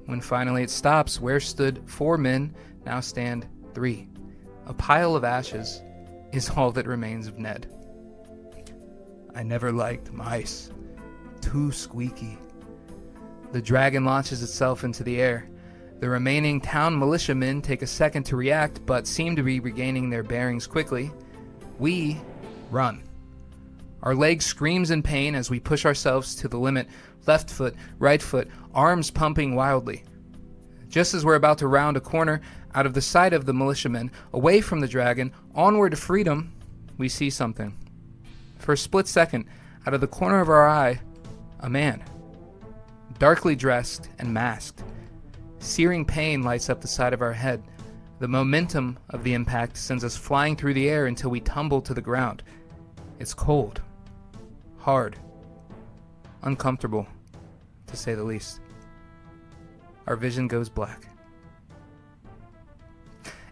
When finally it stops, where stood 4 men now stand 3. A pile of ashes is all that remains of Ned. I never liked mice. Too squeaky. The dragon launches itself into the air. The remaining town militiamen take a second to react, but seem to be regaining their bearings quickly. We run. Our leg screams in pain as we push ourselves to the limit, left foot, right foot, arms pumping wildly. Just as we're about to round a corner out of the sight of the militiamen, away from the dragon, onward to freedom, we see something. For a split second, out of the corner of our eye, a man, darkly dressed and masked. Searing pain lights up the side of our head. The momentum of the impact sends us flying through the air until we tumble to the ground. It's cold, hard, uncomfortable, to say the least. Our vision goes black.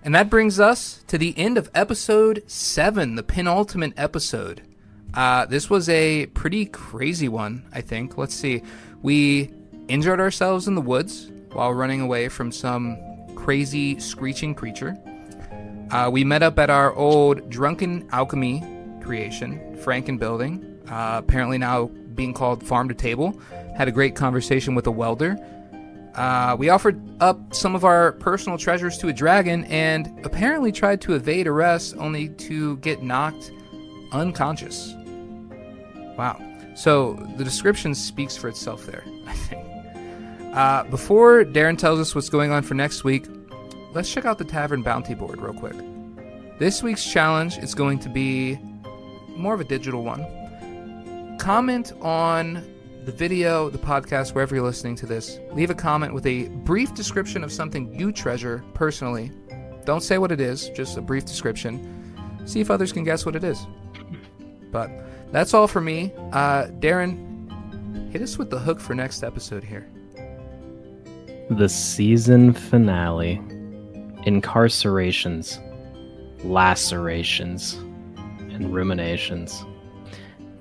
And that brings us to the end of episode 7, the penultimate episode. This was a pretty crazy one, I think. Let's see. We injured ourselves in the woods while running away from some crazy screeching creature. We met up at our old drunken alchemy creation, Franken building, apparently now being called Farm to Table. Had a great conversation with a welder. We offered up some of our personal treasures to a dragon and apparently tried to evade arrest only to get knocked unconscious. Wow. So the description speaks for itself there, I think. Before Darren tells us what's going on for next week, let's check out the Tavern Bounty Board real quick. This week's challenge is going to be more of a digital one. Comment on the video, the podcast, wherever you're listening to this. Leave a comment with a brief description of something you treasure personally. Don't say what it is, just a brief description. See if others can guess what it is. But that's all for me. Darren, hit us with the hook for next episode here. The season finale. Incarcerations, lacerations, and ruminations.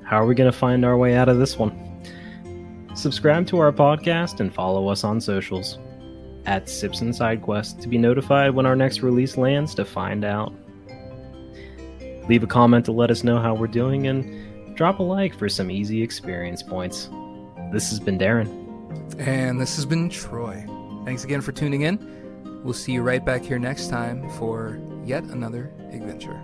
How are we going to find our way out of this one? Subscribe to our podcast and follow us on socials at Sips and SideQuest to be notified when our next release lands to find out. Leave a comment to let us know how we're doing and drop a like for some easy experience points. This has been Darren. And this has been Troy. Thanks again for tuning in. We'll see you right back here next time for yet another adventure.